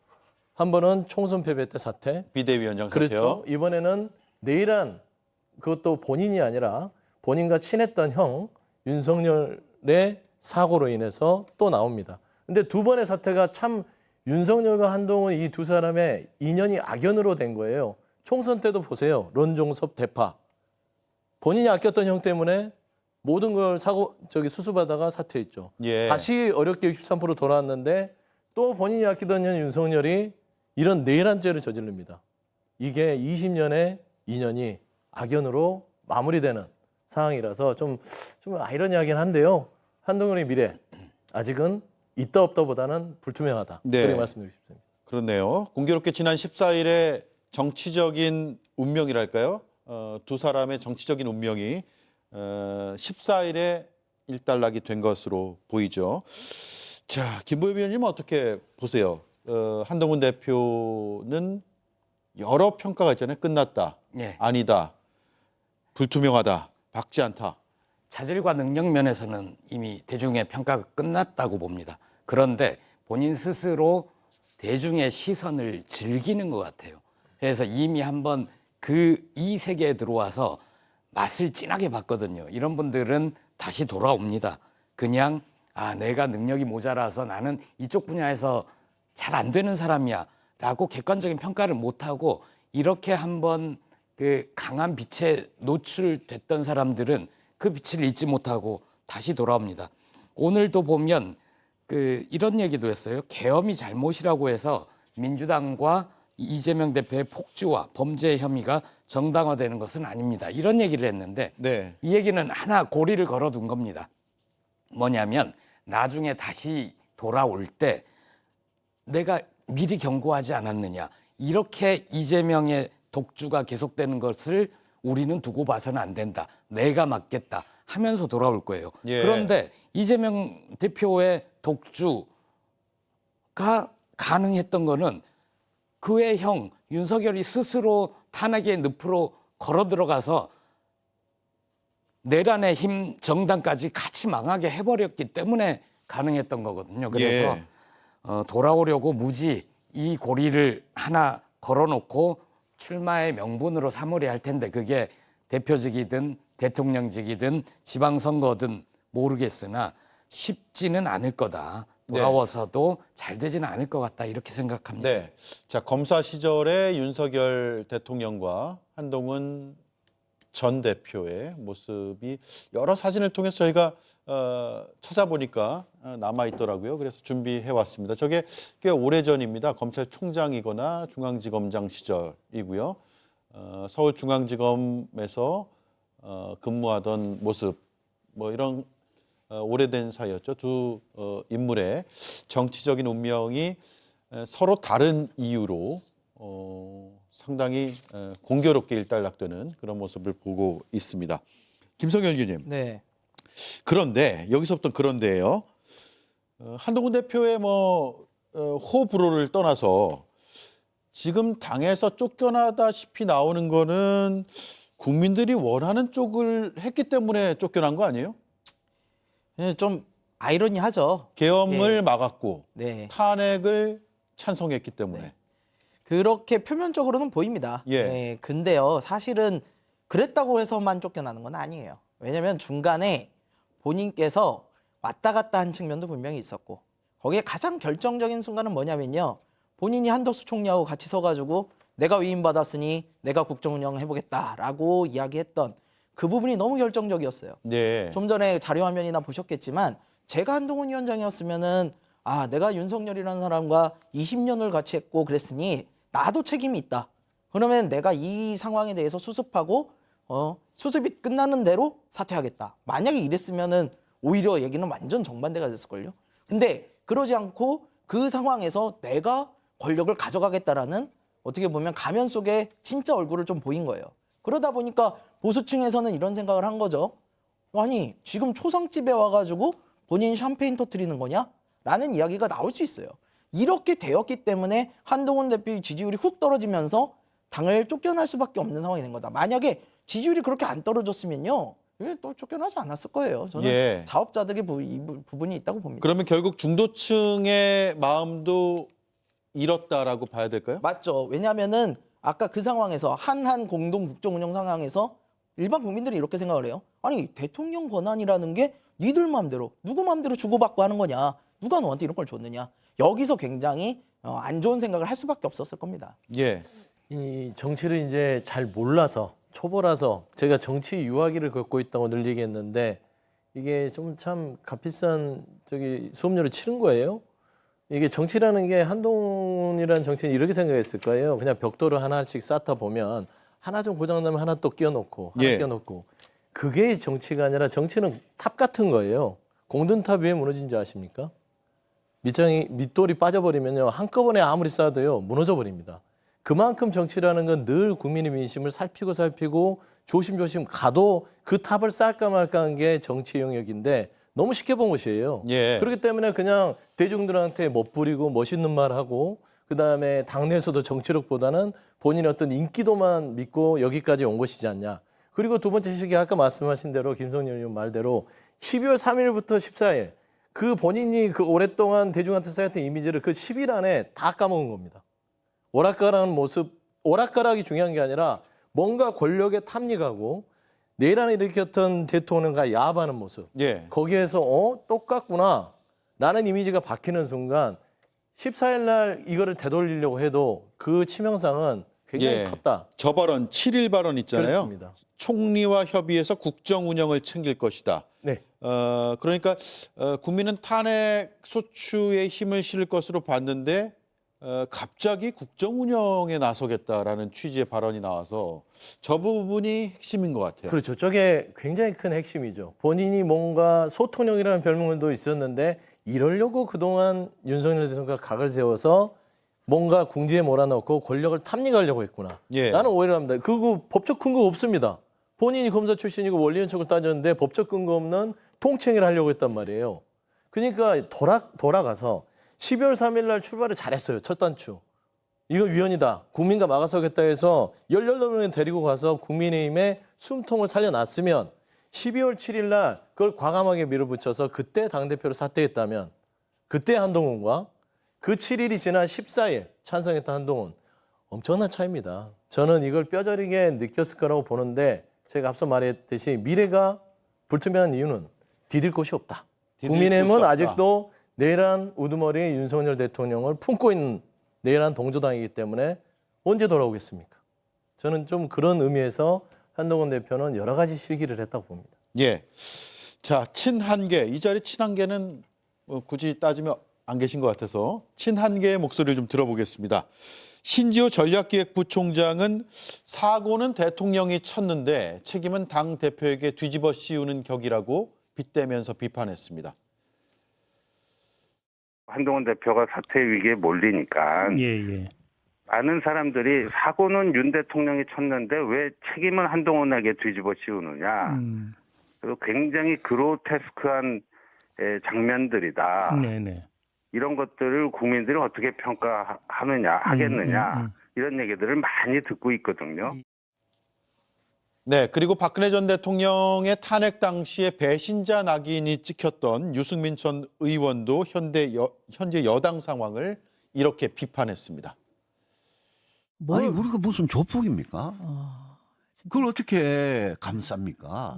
한 번은 총선 패배 때 사퇴. 비대위원장 사퇴요. 그렇죠. 이번에는 내란, 그것도 본인이 아니라 본인과 친했던 형 윤석열의 사고로 인해서 또 나옵니다. 근데 2번의 사태가 참 윤석열과 한동훈 이 두 사람의 인연이 악연으로 된 거예요. 총선 때도 보세요. 론종섭 대파. 본인이 아꼈던 형 때문에 모든 걸 수수받다가 사퇴했죠. 예. 다시 어렵게 63% 돌아왔는데 또 본인이 아끼던 형 윤석열이 이런 내란죄를 저지릅니다. 이게 20년의 인연이 악연으로 마무리되는 상황이라서 좀 아이러니하긴 한데요. 한동훈의 미래 아직은 있다 없다보다는 불투명하다. 네. 그렇게 말씀드리고 싶습니다. 그렇네요. 공교롭게 지난 14일에 정치적인 운명이랄까요? 두 사람의 정치적인 운명이 14일에 일단락이 된 것으로 보이죠. 자, 김보엽 위원님 어떻게 보세요? 한동훈 대표는 여러 평가가 있잖아요. 끝났다, 예. 아니다, 불투명하다, 박지 않다. 자질과 능력 면에서는 이미 대중의 평가가 끝났다고 봅니다. 그런데 본인 스스로 대중의 시선을 즐기는 것 같아요. 그래서 이미 한번 이 세계에 들어와서 맛을 진하게 봤거든요. 이런 분들은 다시 돌아옵니다. 그냥 내가 능력이 모자라서 나는 이쪽 분야에서 잘 안 되는 사람이야 라고 객관적인 평가를 못하고 이렇게 한번 그 강한 빛에 노출됐던 사람들은 그 빛을 잊지 못하고 다시 돌아옵니다. 오늘도 보면 이런 얘기도 했어요. 계엄이 잘못이라고 해서 민주당과 이재명 대표의 폭주와 범죄 혐의가 정당화되는 것은 아닙니다. 이런 얘기를 했는데 네. 이 얘기는 하나 고리를 걸어둔 겁니다. 뭐냐면 나중에 다시 돌아올 때 내가 미리 경고하지 않았느냐. 이렇게 이재명의 독주가 계속되는 것을 우리는 두고 봐서는 안 된다. 내가 맡겠다 하면서 돌아올 거예요. 예. 그런데 이재명 대표의 독주가 가능했던 거는 그의 형 윤석열이 스스로 탄핵의 늪으로 걸어 들어가서 내란의 힘 정당까지 같이 망하게 해버렸기 때문에 가능했던 거거든요. 그래서 예. 돌아오려고 무지 이 고리를 하나 걸어놓고 출마의 명분으로 삼으려 할 텐데 그게 대표직이든 대통령직이든 지방선거든 모르겠으나 쉽지는 않을 거다. 돌아와서도 잘 되지는 않을 것 같다 이렇게 생각합니다. 네. 자, 검사 시절에 윤석열 대통령과 한동훈 전 대표의 모습이 여러 사진을 통해서 저희가 찾아보니까 남아 있더라고요. 그래서 준비해 왔습니다. 저게 꽤 오래전입니다. 검찰총장이거나 중앙지검장 시절이고요. 서울중앙지검에서 근무하던 모습 뭐 이런 오래된 사이였죠. 두 인물의 정치적인 운명이 서로 다른 이유로 상당히 공교롭게 일단락되는 그런 모습을 보고 있습니다. 김성현 의원님. 네. 그런데 여기서부터 그런데요. 한동훈 대표의 호불호를 떠나서 지금 당에서 쫓겨나다시피 나오는 거는 국민들이 원하는 쪽을 했기 때문에 쫓겨난 거 아니에요? 좀 아이러니하죠. 계엄을 예. 막았고 네. 탄핵을 찬성했기 때문에. 네. 그렇게 표면적으로는 보입니다. 예. 네, 근데요, 사실은 그랬다고 해서만 쫓겨나는 건 아니에요. 왜냐하면 중간에 본인께서 왔다 갔다 한 측면도 분명히 있었고 거기에 가장 결정적인 순간은 뭐냐면요. 본인이 한덕수 총리하고 같이 서가지고 내가 위임받았으니 내가 국정 운영해보겠다라고 이야기했던 그 부분이 너무 결정적이었어요. 네. 좀 전에 자료 화면이나 보셨겠지만 제가 한동훈 위원장이었으면은 내가 윤석열이라는 사람과 20년을 같이 했고 그랬으니 나도 책임이 있다. 그러면 내가 이 상황에 대해서 수습하고 수습이 끝나는 대로 사퇴하겠다. 만약에 이랬으면은 오히려 얘기는 완전 정반대가 됐을걸요. 근데 그러지 않고 그 상황에서 내가 권력을 가져가겠다라는 어떻게 보면 가면 속에 진짜 얼굴을 좀 보인 거예요. 그러다 보니까 보수층에서는 이런 생각을 한 거죠. 아니 지금 초상집에 와가지고 본인 샴페인 터뜨리는 거냐? 라는 이야기가 나올 수 있어요. 이렇게 되었기 때문에 한동훈 대표의 지지율이 훅 떨어지면서 당을 쫓겨날 수밖에 없는 상황이 된 거다. 만약에 지지율이 그렇게 안 떨어졌으면요. 왜 또 쫓겨나지 않았을 거예요. 저는 예. 자업자득의 부분이 있다고 봅니다. 그러면 결국 중도층의 마음도 잃었다라고 봐야 될까요? 맞죠. 왜냐하면은 아까 그 상황에서 한한 공동 국정 운영 상황에서 일반 국민들이 이렇게 생각을 해요. 아니 대통령 권한이라는 게 니들 마음대로 누구 마음대로 주고받고 하는 거냐. 누가 너한테 이런 걸 줬느냐. 여기서 굉장히 안 좋은 생각을 할 수밖에 없었을 겁니다. 예. 이 정치를 이제 잘 몰라서 초보라서 제가 정치 유아기를 겪고 있다고 늘 얘기했는데 이게 좀 참 값비싼 수업료를 치른 거예요. 이게 정치라는 게 한동훈이라는 정치는 이렇게 생각했을 거예요. 그냥 벽돌을 하나씩 쌓다 보면 하나 좀 고장나면 하나 또 끼워놓고 하나 예. 끼워놓고 그게 정치가 아니라 정치는 탑 같은 거예요. 공든탑 위에 무너진 줄 아십니까? 밑돌이 빠져버리면요 한꺼번에 아무리 쌓아도요 무너져 버립니다. 그만큼 정치라는 건 늘 국민의 민심을 살피고 조심조심 가도 그 탑을 쌓을까 말까 한 게 정치 영역인데 너무 쉽게 본 것이에요. 예. 그렇기 때문에 그냥 대중들한테 멋부리고 멋있는 말하고 그다음에 당내에서도 정치력보다는 본인의 어떤 인기도만 믿고 여기까지 온 것이지 않냐. 그리고 두 번째 시기 아까 말씀하신 대로 김성년 의원 말대로 12월 3일부터 14일 그 본인이 그 오랫동안 대중한테 쌓였던 이미지를 그 10일 안에 다 까먹은 겁니다. 오락가락한 모습, 오락가락이 중요한 게 아니라 뭔가 권력에 탐닉하고 내란을 일으켰던 대통령과 야합하는 모습. 예. 거기에서 똑같구나 라는 이미지가 바뀌는 순간 14일 날 이거를 되돌리려고 해도 그 치명상은 굉장히 예. 컸다. 저 발언 7일 발언 있잖아요. 그렇습니다. 총리와 협의해서 국정 운영을 챙길 것이다. 네. 그러니까 국민은 탄핵 소추에 힘을 실을 것으로 봤는데 갑자기 국정 운영에 나서겠다라는 취지의 발언이 나와서 저 부분이 핵심인 것 같아요. 그렇죠. 저게 굉장히 큰 핵심이죠. 본인이 뭔가 소통령이라는 별명도 있었는데 이러려고 그동안 윤석열 대통령과 각을 세워서 뭔가 궁지에 몰아넣고 권력을 탐닉하려고 했구나. 예. 나는 오해를 합니다. 그거 법적 근거 없습니다. 본인이 검사 출신이고 원리원칙을 따졌는데 법적 근거 없는 통칭을 하려고 했단 말이에요. 그러니까 돌아가서 12월 3일 날 출발을 잘했어요. 첫 단추. 이거 위헌이다. 국민과 막아서겠다 해서 18명을 데리고 가서 국민의힘의 숨통을 살려놨으면 12월 7일 날 그걸 과감하게 밀어붙여서 그때 당대표를 사퇴했다면 그때 한동훈과 그 7일이 지난 14일 찬성했던 한동훈 엄청난 차이입니다. 저는 이걸 뼈저리게 느꼈을 거라고 보는데 제가 앞서 말했듯이 미래가 불투명한 이유는 디딜 곳이 없다. 디딜 국민의힘은 곳이 없다. 아직도 내란 우두머리 윤석열 대통령을 품고 있는 내란 동조당이기 때문에 언제 돌아오겠습니까? 저는 좀 그런 의미에서 한동훈 대표는 여러 가지 실기를 했다고 봅니다. 예. 자, 친한계. 이 자리 친한계는 굳이 따지면 안 계신 것 같아서 친한계의 목소리를 좀 들어보겠습니다. 신지호 전략기획부총장은 사고는 대통령이 쳤는데 책임은 당 대표에게 뒤집어 씌우는 격이라고 빗대면서 비판했습니다. 한동훈 대표가 사퇴 위기에 몰리니까 많은 사람들이 사고는 윤 대통령이 쳤는데 왜 책임은 한동훈에게 뒤집어 씌우느냐. 그리고 굉장히 그로테스크한 장면들이다. 이런 것들을 국민들이 어떻게 평가하느냐, 하겠느냐. 이런 얘기들을 많이 듣고 있거든요. 네, 그리고 박근혜 전 대통령의 탄핵 당시에 배신자 낙인이 찍혔던 유승민 전 의원도 현재 여당 상황을 이렇게 비판했습니다. 아니 우리가 무슨 조폭입니까? 그걸 어떻게 감쌉니까?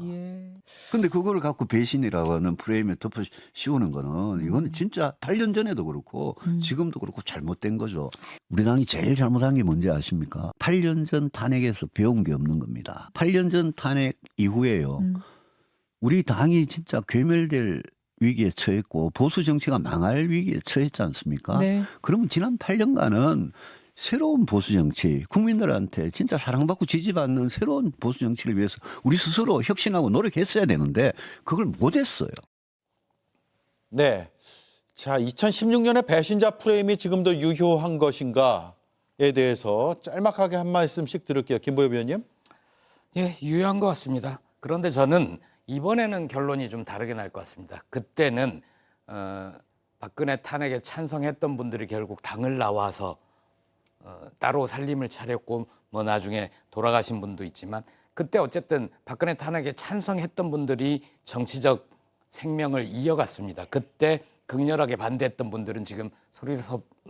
근데 그걸 갖고 배신이라고 하는 프레임에 덮어 씌우는 거는 이거는 진짜 8년 전에도 그렇고 지금도 그렇고 잘못된 거죠. 우리 당이 제일 잘못한 게 뭔지 아십니까? 8년 전 탄핵에서 배운 게 없는 겁니다. 8년 전 탄핵 이후에요. 우리 당이 진짜 괴멸될 위기에 처했고 보수 정치가 망할 위기에 처했지 않습니까? 그러면 지난 8년간은 새로운 보수 정치, 국민들한테 진짜 사랑받고 지지받는 새로운 보수 정치를 위해서 우리 스스로 혁신하고 노력했어야 되는데 그걸 못했어요. 네, 자 2016년의 배신자 프레임이 지금도 유효한 것인가에 대해서 짤막하게 한 말씀씩 들을게요. 김보엽 의원님. 예, 유효한 것 같습니다. 그런데 저는 이번에는 결론이 좀 다르게 날 것 같습니다. 그때는 박근혜 탄핵에 찬성했던 분들이 결국 당을 나와서 따로 살림을 차렸고 뭐 나중에 돌아가신 분도 있지만 그때 어쨌든 박근혜 탄핵에 찬성했던 분들이 정치적 생명을 이어갔습니다. 그때 극렬하게 반대했던 분들은 지금 소리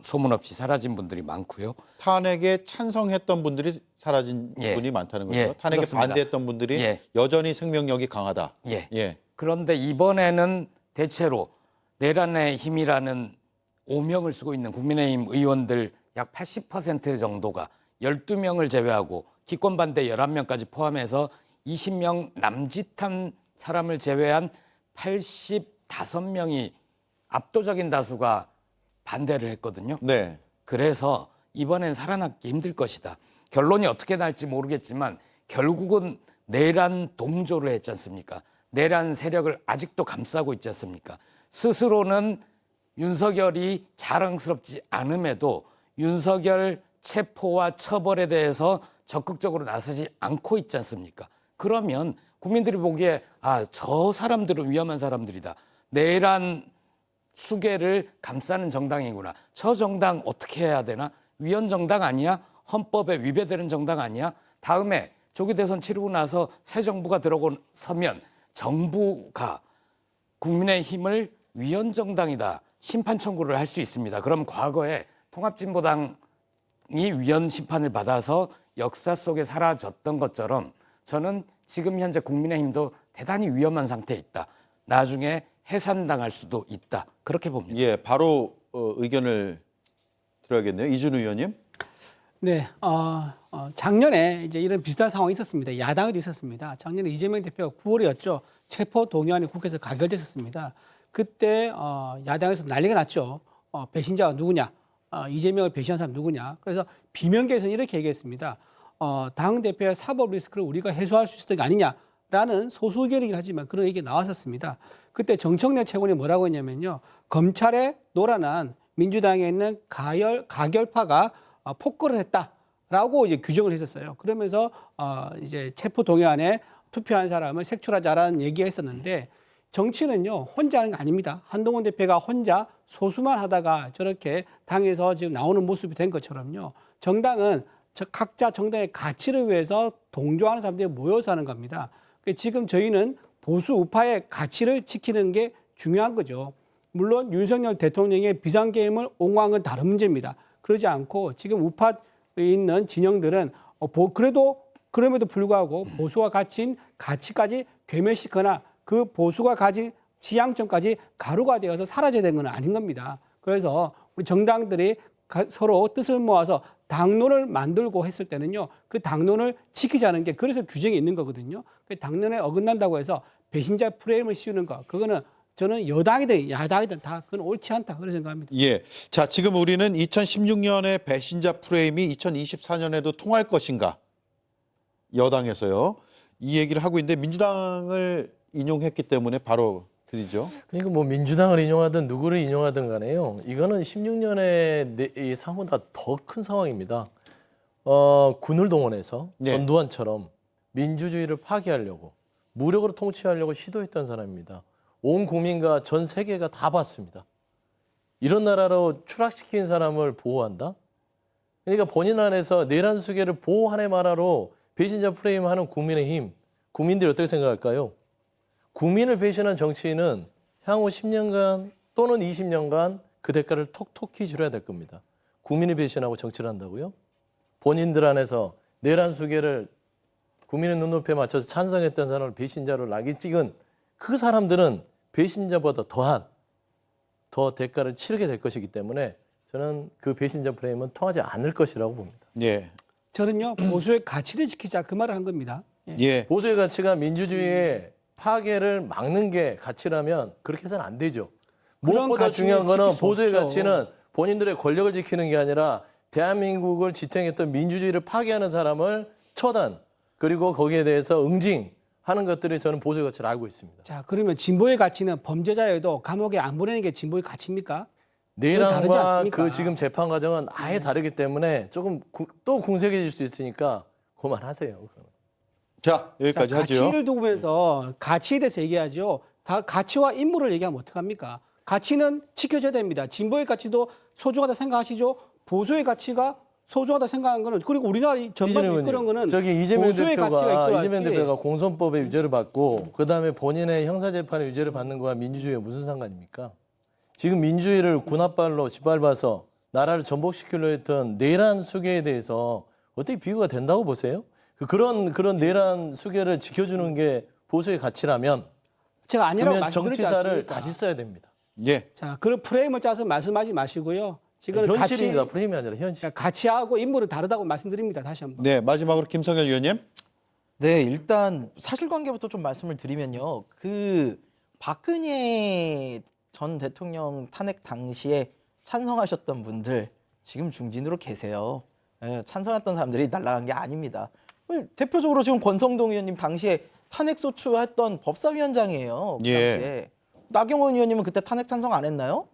소문 없이 사라진 분들이 많고요. 탄핵에 찬성했던 분들이 사라진 예. 분이 많다는 거죠. 예, 탄핵에 그렇습니다. 반대했던 분들이 예. 여전히 생명력이 강하다. 예. 예. 그런데 이번에는 대체로 내란의 힘이라는 오명을 쓰고 있는 국민의힘 의원들 약 80% 정도가 12명을 제외하고 기권 반대 11명까지 포함해서 20명 남짓한 사람을 제외한 85명이 압도적인 다수가 반대를 했거든요. 네. 그래서 이번엔 살아남기 힘들 것이다. 결론이 어떻게 날지 모르겠지만 결국은 내란 동조를 했지 않습니까? 내란 세력을 아직도 감싸고 있지 않습니까? 스스로는 윤석열이 자랑스럽지 않음에도 윤석열 체포와 처벌에 대해서 적극적으로 나서지 않고 있지 않습니까? 그러면 국민들이 보기에 저 사람들은 위험한 사람들이다. 내란 수괴를 감싸는 정당이구나. 저 정당 어떻게 해야 되나? 위헌 정당 아니야? 헌법에 위배되는 정당 아니야? 다음에 조기 대선 치르고 나서 새 정부가 들어서면 정부가 국민의힘을 위헌 정당이다. 심판 청구를 할 수 있습니다. 그럼 과거에 통합진보당이 위헌 심판을 받아서 역사 속에 사라졌던 것처럼 저는 지금 현재 국민의힘도 대단히 위험한 상태에 있다. 나중에 해산당할 수도 있다. 그렇게 봅니다. 예, 바로 의견을 들어야겠네요. 이준우 의원님. 네, 작년에 이제 이런 비슷한 상황이 있었습니다. 야당에도 있었습니다. 작년에 이재명 대표가 9월이었죠. 체포 동의안이 국회에서 가결됐었습니다. 그때 야당에서 난리가 났죠. 배신자가 누구냐? 이재명을 배신한 사람 누구냐? 그래서 비명계에서는 이렇게 얘기했습니다. 당 대표의 사법 리스크를 우리가 해소할 수 있었던 게 아니냐라는 소수 의견이긴 하지만 그런 얘기가 나왔었습니다. 그때 정청래 최고위원이 뭐라고 했냐면요. 검찰에 노란한 민주당에 있는 가결파가 폭거를 했다라고 이제 규정을 했었어요. 그러면서 이제 체포 동의안에 투표한 사람을 색출하자라는 얘기가 있었는데 정치는요 혼자 하는 게 아닙니다. 한동훈 대표가 혼자 소수만 하다가 저렇게 당에서 지금 나오는 모습이 된 것처럼요. 정당은 각자 정당의 가치를 위해서 동조하는 사람들이 모여서 하는 겁니다. 지금 저희는 보수 우파의 가치를 지키는 게 중요한 거죠. 물론 윤석열 대통령의 비상계엄을 옹호한 건 다른 문제입니다. 그러지 않고 지금 우파에 있는 진영들은 그럼에도 불구하고 보수가 가진 가치까지 괴멸시키거나 그 보수가 가진 지향점까지 가루가 되어서 사라져야 되는 건 아닌 겁니다. 그래서 우리 정당들이 서로 뜻을 모아서 당론을 만들고 했을 때는요. 그 당론을 지키자는 게 그래서 규정이 있는 거거든요. 그 당론에 어긋난다고 해서 배신자 프레임을 씌우는 거 그거는 저는 여당이든 야당이든 다 그건 옳지 않다 그런 생각합니다. 예. 자, 지금 우리는 2016년의 배신자 프레임이 2024년에도 통할 것인가? 여당에서요. 이 얘기를 하고 있는데 민주당을 인용했기 때문에 바로 드리죠. 그러니까 뭐 민주당을 인용하든 누구를 인용하든 간에요. 이거는 16년의 이 상황보다 더 큰 상황입니다. 군을 동원해서 네. 전두환처럼 민주주의를 파괴하려고 무력으로 통치하려고 시도했던 사람입니다. 온 국민과 전 세계가 다 봤습니다. 이런 나라로 추락시킨 사람을 보호한다? 그러니까 본인 안에서 내란 수괴를 보호하네 마라로 배신자 프레임하는 국민의힘, 국민들이 어떻게 생각할까요? 국민을 배신한 정치인은 향후 10년간 또는 20년간 그 대가를 톡톡히 치러야 될 겁니다. 국민을 배신하고 정치를 한다고요? 본인들 안에서 내란 수괴를 국민의 눈높이에 맞춰서 찬성했던 사람을 배신자로 낙인 찍은 그 사람들은 배신자보다 더 대가를 치르게 될 것이기 때문에 저는 그 배신자 프레임은 통하지 않을 것이라고 봅니다. 예. 저는요 보수의 가치를 지키자 그 말을 한 겁니다. 예. 보수의 가치가 민주주의의 파괴를 막는 게 가치라면 그렇게 해서는 안 되죠. 무엇보다 중요한 거는 보수의 가치는 본인들의 권력을 지키는 게 아니라 대한민국을 지탱했던 민주주의를 파괴하는 사람을 처단 그리고 거기에 대해서 응징하는 것들이 저는 보수의 가치를 알고 있습니다. 자 그러면 진보의 가치는 범죄자여도 감옥에 안 보내는 게 진보의 가치입니까? 내란과 그 지금 재판 과정은 아예 다르기 때문에 조금 또 궁색해질 수 있으니까 그만하세요. 자, 여기까지 하죠. 가치를 두면서 가치에 대해서 얘기하죠. 다 가치와 임무를 얘기하면 어떡합니까? 가치는 지켜져야 됩니다. 진보의 가치도 소중하다 생각하시죠? 보수의 가치가 소중하다 생각하는 거는 그리고 우리나라 전반 이끌은 거는 저기 이재명 보수의 가치가 이끌어왔지. 대표가 공선법의 유죄를 받고 그다음에 본인의 형사재판의 유죄를 받는 거와 민주주의에 무슨 상관입니까? 지금 민주주의를 군합발로 짓밟아서 나라를 전복시키려 했던 내란 수괴에 대해서 어떻게 비교가 된다고 보세요? 그런 내란 수괴를 지켜주는 게 보수의 가치라면 제가 아니라고 그러면 말씀드리지 정치사를 않습니까? 다시 써야 됩니다. 예. 자, 그런 프레임을 짜서 말씀하지 마시고요. 지금 현실입니다. 프레임이 아니라 현실. 가치하고 인물은 다르다고 말씀드립니다. 다시 한번. 네, 마지막으로 김성열 위원님. 네, 일단 사실관계부터 좀 말씀을 드리면요. 그 박근혜 전 대통령 탄핵 당시에 찬성하셨던 분들 지금 중진으로 계세요. 예, 찬성했던 사람들이 날아간 게 아닙니다. 대표적으로 지금 권성동 의원님 당시에 탄핵 소추했던 법사위원장이에요. 그 예. 당시에. 나경원 의원님은 그때 탄핵 찬성 안 했나요?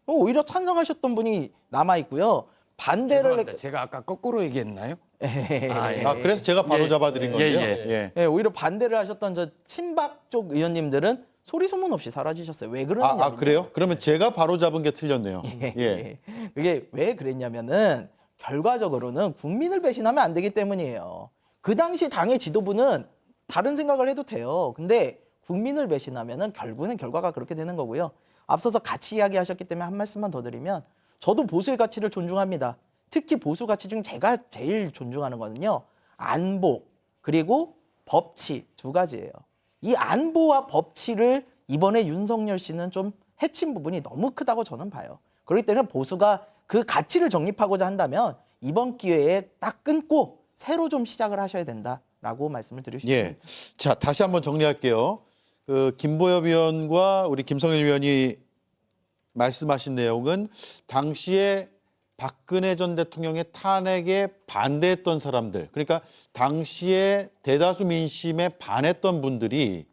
오히려 찬성하셨던 분이 남아 있고요. 반대를 죄송합니다. 제가 아까 거꾸로 얘기했나요? 예. 아, 그래서 제가 바로 잡아드린 건데요. 예, 오히려 반대를 하셨던 저 친박 쪽 의원님들은 소리 소문 없이 사라지셨어요. 왜 그러냐면 아, 그래요? 그러면 제가 바로 잡은 게 틀렸네요. 예. 그게 왜 그랬냐면은 결과적으로는 국민을 배신하면 안 되기 때문이에요. 그 당시 당의 지도부는 다른 생각을 해도 돼요. 근데 국민을 배신하면은 결국은 결과가 그렇게 되는 거고요. 앞서서 가치 이야기하셨기 때문에 한 말씀만 더 드리면 저도 보수의 가치를 존중합니다. 특히 보수 가치 중 제가 제일 존중하는 거는요. 안보 그리고 법치 두 가지예요. 이 안보와 법치를 이번에 윤석열 씨는 좀 해친 부분이 너무 크다고 저는 봐요. 그렇기 때문에 보수가 그 가치를 정립하고자 한다면 이번 기회에 딱 끊고 새로 좀 시작을 하셔야 된다라고 말씀을 드리고 싶습니다. 예. 자, 다시 한번 정리할게요. 그 김보엽 의원과 우리 김성일 의원이 말씀하신 내용은 당시에 박근혜 전 대통령의 탄핵에 반대했던 사람들, 그러니까 당시에 대다수 민심에 반했던 분들이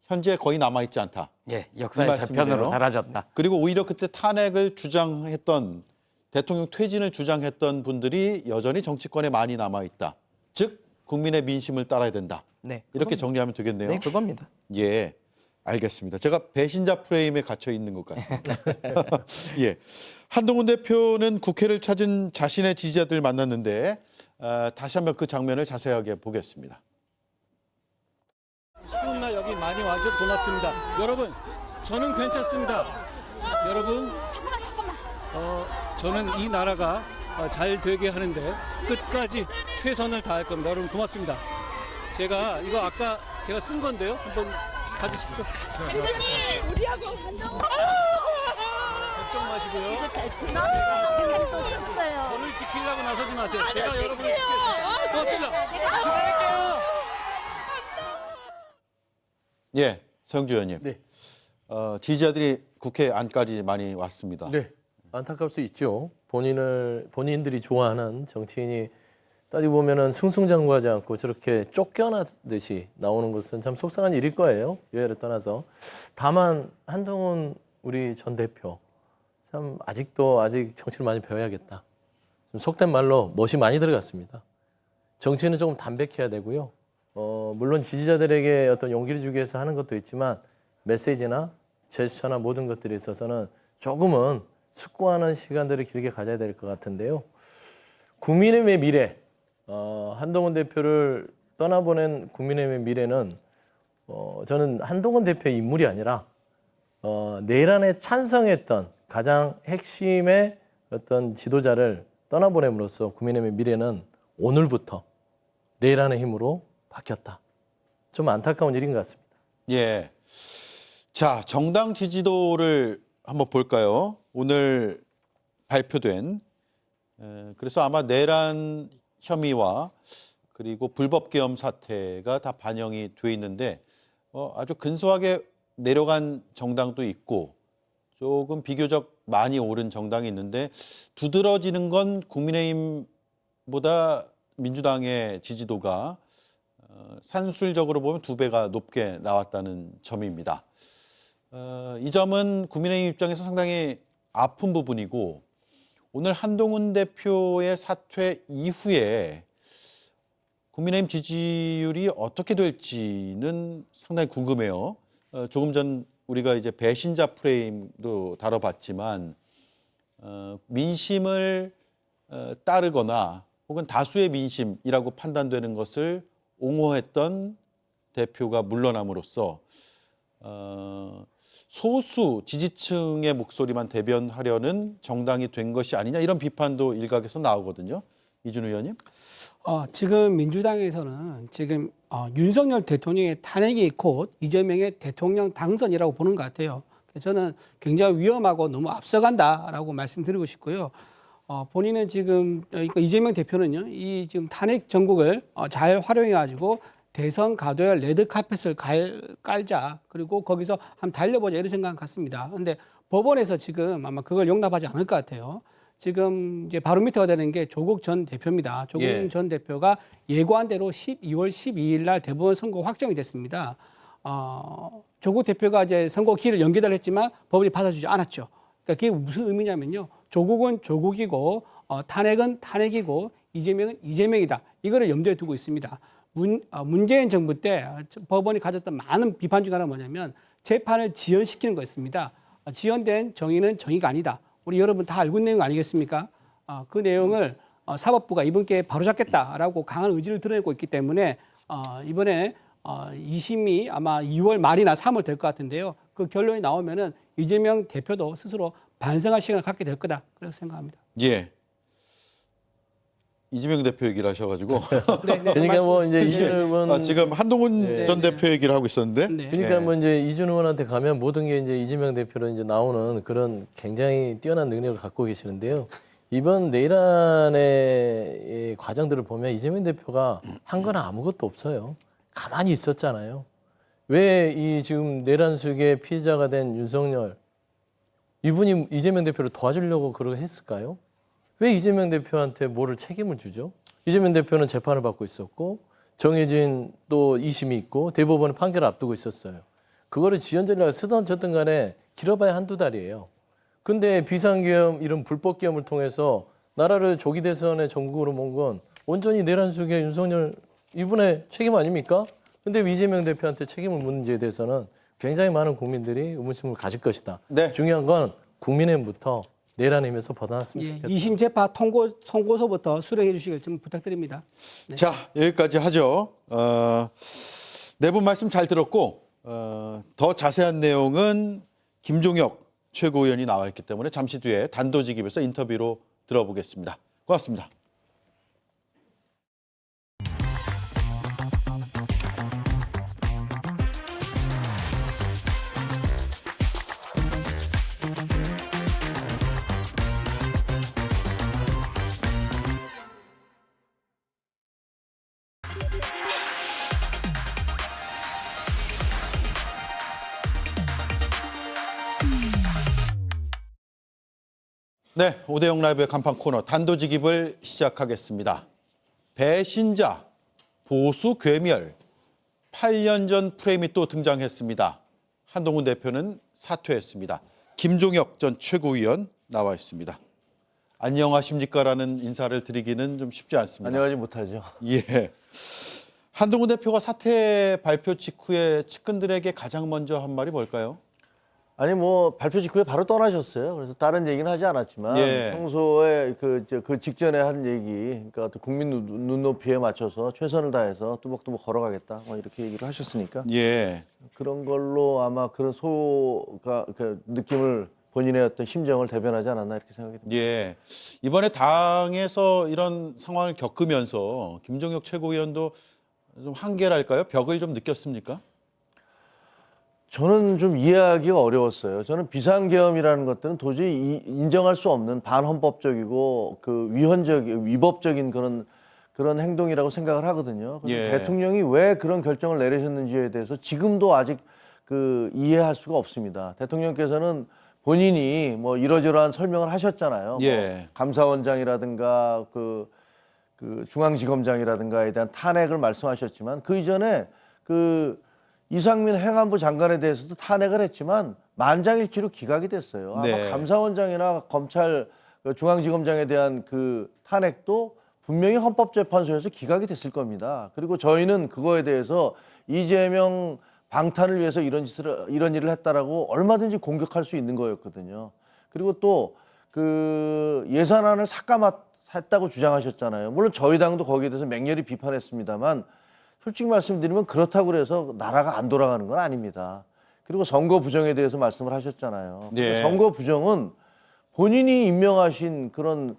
현재 거의 남아있지 않다. 예, 이 역사의 말씀이네요. 저편으로 사라졌다. 그리고 오히려 그때 탄핵을 주장했던 대통령 퇴진을 주장했던 분들이 여전히 정치권에 많이 남아있다. 즉 국민의 민심을 따라야 된다. 네, 이렇게 그겁니다. 정리하면 되겠네요. 네, 그겁니다. 예, 알겠습니다. 제가 배신자 프레임에 갇혀 있는 것 같습니다. 예, 한동훈 대표는 국회를 찾은 자신의 지지자들 만났는데 다시 한번 그 장면을 자세하게 보겠습니다. 추운 날 여기 많이 와줘 고맙습니다. 여러분, 저는 괜찮습니다. 여러분, 저는 이 나라가 잘 되게 하는데 끝까지 최선을 다할 겁니다. 여러분 고맙습니다. 제가 이거 아까 제가 쓴 건데요. 한번 가주십시오. 대표님, 우리하고 한동훈 걱정 마시고요. 쏘셨어요. 저를 지키려고 나서지 마세요. 제가 여러분을 지키겠습니다. 고맙습니다. 예, 서영주 의원님. 네. 지지자들이 국회 안까지 많이 왔습니다. 네. 안타까울 수 있죠. 본인들이 좋아하는 정치인이 따지고 보면은 승승장구하지 않고 저렇게 쫓겨나듯이 나오는 것은 참 속상한 일일 거예요. 여야를 떠나서. 다만 한동훈 우리 전 대표 참 아직 정치를 많이 배워야겠다. 좀 속된 말로 멋이 많이 들어갔습니다. 정치는 조금 담백해야 되고요. 물론 지지자들에게 어떤 용기를 주기 위해서 하는 것도 있지만 메시지나 제스처나 모든 것들에 있어서는 조금은 숙고하는 시간들을 길게 가져야 될 것 같은데요. 국민의힘의 미래, 한동훈 대표를 떠나보낸 국민의힘의 미래는 저는 한동훈 대표의 인물이 아니라 내란에 찬성했던 가장 핵심의 어떤 지도자를 떠나보냄으로써 국민의힘의 미래는 오늘부터 내란의 힘으로 바뀌었다. 좀 안타까운 일인 것 같습니다. 예. 자, 정당 지지도를 한번 볼까요? 오늘 발표된 그래서 아마 내란 혐의와 그리고 불법 계엄 사태가 다 반영이 돼 있는데 아주 근소하게 내려간 정당도 있고 조금 비교적 많이 오른 정당이 있는데 두드러지는 건 국민의힘보다 민주당의 지지도가 산술적으로 보면 2배가 높게 나왔다는 점입니다. 이 점은 국민의힘 입장에서 상당히 아픈 부분이고 오늘 한동훈 대표의 사퇴 이후에 국민의힘 지지율이 어떻게 될지는 상당히 궁금해요. 조금 전 우리가 이제 배신자 프레임도 다뤄봤지만 민심을 따르거나 혹은 다수의 민심이라고 판단되는 것을 옹호했던 대표가 물러남으로써 소수 지지층의 목소리만 대변하려는 정당이 된 것이 아니냐 이런 비판도 일각에서 나오거든요. 이준 의원님. 지금 민주당에서는 지금 윤석열 대통령의 탄핵이 곧 이재명의 대통령 당선이라고 보는 것 같아요. 저는 굉장히 위험하고 너무 앞서간다라고 말씀드리고 싶고요. 본인은 지금 이재명 대표는요, 이 지금 탄핵 전국을 잘 활용해가지고 대선 가도에 레드 카펫을 깔자, 그리고 거기서 한번 달려보자 이런 생각 같습니다. 그런데 법원에서 지금 아마 그걸 용납하지 않을 것 같아요. 지금 이제 바로 밑에가 되는 게 조국 전 대표입니다. 조국 전 대표가 예고한 대로 12월 12일 날 대법원 선고 확정이 됐습니다. 조국 대표가 이제 선고 기일을 연기를 했지만 법원이 받아주지 않았죠. 그러니까 그게 무슨 의미냐면요. 조국은 조국이고 탄핵은 탄핵이고 이재명은 이재명이다. 이거를 염두에 두고 있습니다. 문재인 정부 때 법원이 가졌던 많은 비판 중 하나는 뭐냐면 재판을 지연시키는 거였습니다. 지연된 정의는 정의가 아니다. 우리 여러분 다 알고 있는 내용 아니겠습니까? 그 내용을 사법부가 이번 기회에 바로잡겠다라고 강한 의지를 드러내고 있기 때문에 이번에 2심이 아마 2월 말이나 3월 될 것 같은데요. 그 결론이 나오면은 이재명 대표도 스스로 반성할 시간을 갖게 될 거다. 그렇게 생각합니다. 예. 이재명 대표 얘기를 하셔가지고. 그러니까 뭐 이제 이준 의원 지금 한동훈 전 대표 얘기를 하고 있었는데. 그러니까 뭐 이제 이준 의원한테 가면 모든 게 이제 이재명 대표로 이제 나오는 그런 굉장히 뛰어난 능력을 갖고 계시는데요. 이번 내란의 과정들을 보면 이재명 대표가 한 건 아무것도 없어요. 가만히 있었잖아요. 왜 이 지금 내란 수의 피해자가 된 윤석열 이분이 이재명 대표를 도와주려고 그러게 했을까요? 왜 이재명 대표한테 뭐를 책임을 주죠? 이재명 대표는 재판을 받고 있었고 정해진 또 2심이 있고 대법원의 판결을 앞두고 있었어요. 그거를 지연전략을 쓰던 저든 간에 길어봐야 한두 달이에요. 근데 비상계엄 이런 불법계엄을 통해서 나라를 조기 대선의 전국으로 몬 건 온전히 내란 수의 윤석열 이분의 책임 아닙니까? 근데 이재명 대표한테 책임을 묻는 데에 대해서는 굉장히 많은 국민들이 의문심을 가질 것이다. 네. 중요한 건 국민의힘부터 내란의 힘에서 벗어났으면 좋겠다. 2심 재판 통고서부터 수령해 주시길 좀 부탁드립니다. 네. 자, 여기까지 하죠. 네 분 말씀 잘 들었고 더 자세한 내용은 김종혁 최고위원이 나와 있기 때문에 잠시 뒤에 단도직입에서 인터뷰로 들어보겠습니다. 고맙습니다. 네, 오대영 라이브의 간판 코너 단도직입을 시작하겠습니다. 배신자, 보수 괴멸, 8년 전 프레임이 또 등장했습니다. 한동훈 대표는 사퇴했습니다. 김종혁 전 최고위원 나와 있습니다. 안녕하십니까라는 인사를 드리기는 좀 쉽지 않습니다. 안녕하지 못하죠. 예. 한동훈 대표가 사퇴 발표 직후에 측근들에게 가장 먼저 한 말이 뭘까요? 아니 뭐 발표 직후에 바로 떠나셨어요. 그래서 다른 얘기는 하지 않았지만 예. 평소에 그 직전에 한 얘기, 그러니까 국민 눈높이에 맞춰서 최선을 다해서 뚜벅뚜벅 걸어가겠다, 뭐 이렇게 얘기를 하셨으니까 예. 그런 걸로 아마 그런 그 느낌을 본인의 어떤 심정을 대변하지 않았나 이렇게 생각이 듭니다. 예. 이번에 당에서 이런 상황을 겪으면서 김종혁 최고위원도 좀 한계랄까요? 벽을 좀 느꼈습니까? 저는 좀 이해하기가 어려웠어요. 저는 비상계엄이라는 것들은 도저히 인정할 수 없는 반헌법적이고 그 위법적인 그런 행동이라고 생각을 하거든요. 그래서 예. 대통령이 왜 그런 결정을 내리셨는지에 대해서 지금도 아직 그 이해할 수가 없습니다. 대통령께서는 본인이 뭐 이러저러한 설명을 하셨잖아요. 예. 뭐 감사원장이라든가 그 중앙지검장이라든가에 대한 탄핵을 말씀하셨지만 그 이전에 그 이상민 행안부 장관에 대해서도 탄핵을 했지만 만장일치로 기각이 됐어요. 아마 네. 감사원장이나 검찰 중앙지검장에 대한 그 탄핵도 분명히 헌법재판소에서 기각이 됐을 겁니다. 그리고 저희는 그거에 대해서 이재명 방탄을 위해서 이런 일을 했다라고 얼마든지 공격할 수 있는 거였거든요. 그리고 또 그 예산안을 했다고 주장하셨잖아요. 물론 저희 당도 거기에 대해서 맹렬히 비판했습니다만 솔직히 말씀드리면 그렇다고 해서 나라가 안 돌아가는 건 아닙니다. 그리고 선거 부정에 대해서 말씀을 하셨잖아요. 네. 선거 부정은 본인이 임명하신 그런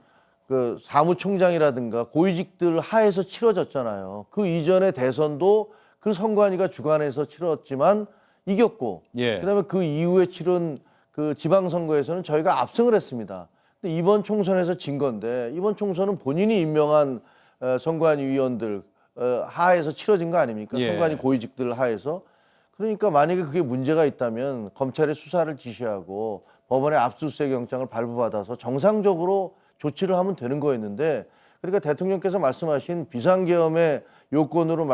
그 사무총장이라든가 고위직들 하에서 치러졌잖아요. 그 이전의 대선도 그 선관위가 주관해서 치렀지만 이겼고, 예. 그다음에 그 이후에 치른 그 지방선거에서는 저희가 압승을 했습니다. 근데 이번 총선에서 진 건데 이번 총선은 본인이 임명한 선관위 위원들 하에서 치러진 거 아닙니까? 예. 선관위 고위직들 하에서. 그러니까 만약에 그게 문제가 있다면 검찰에 수사를 지시하고 법원에 압수수색 영장을 발부받아서 정상적으로 조치를 하면 되는 거였는데, 그러니까 대통령께서 말씀하신 비상계엄의 요건으로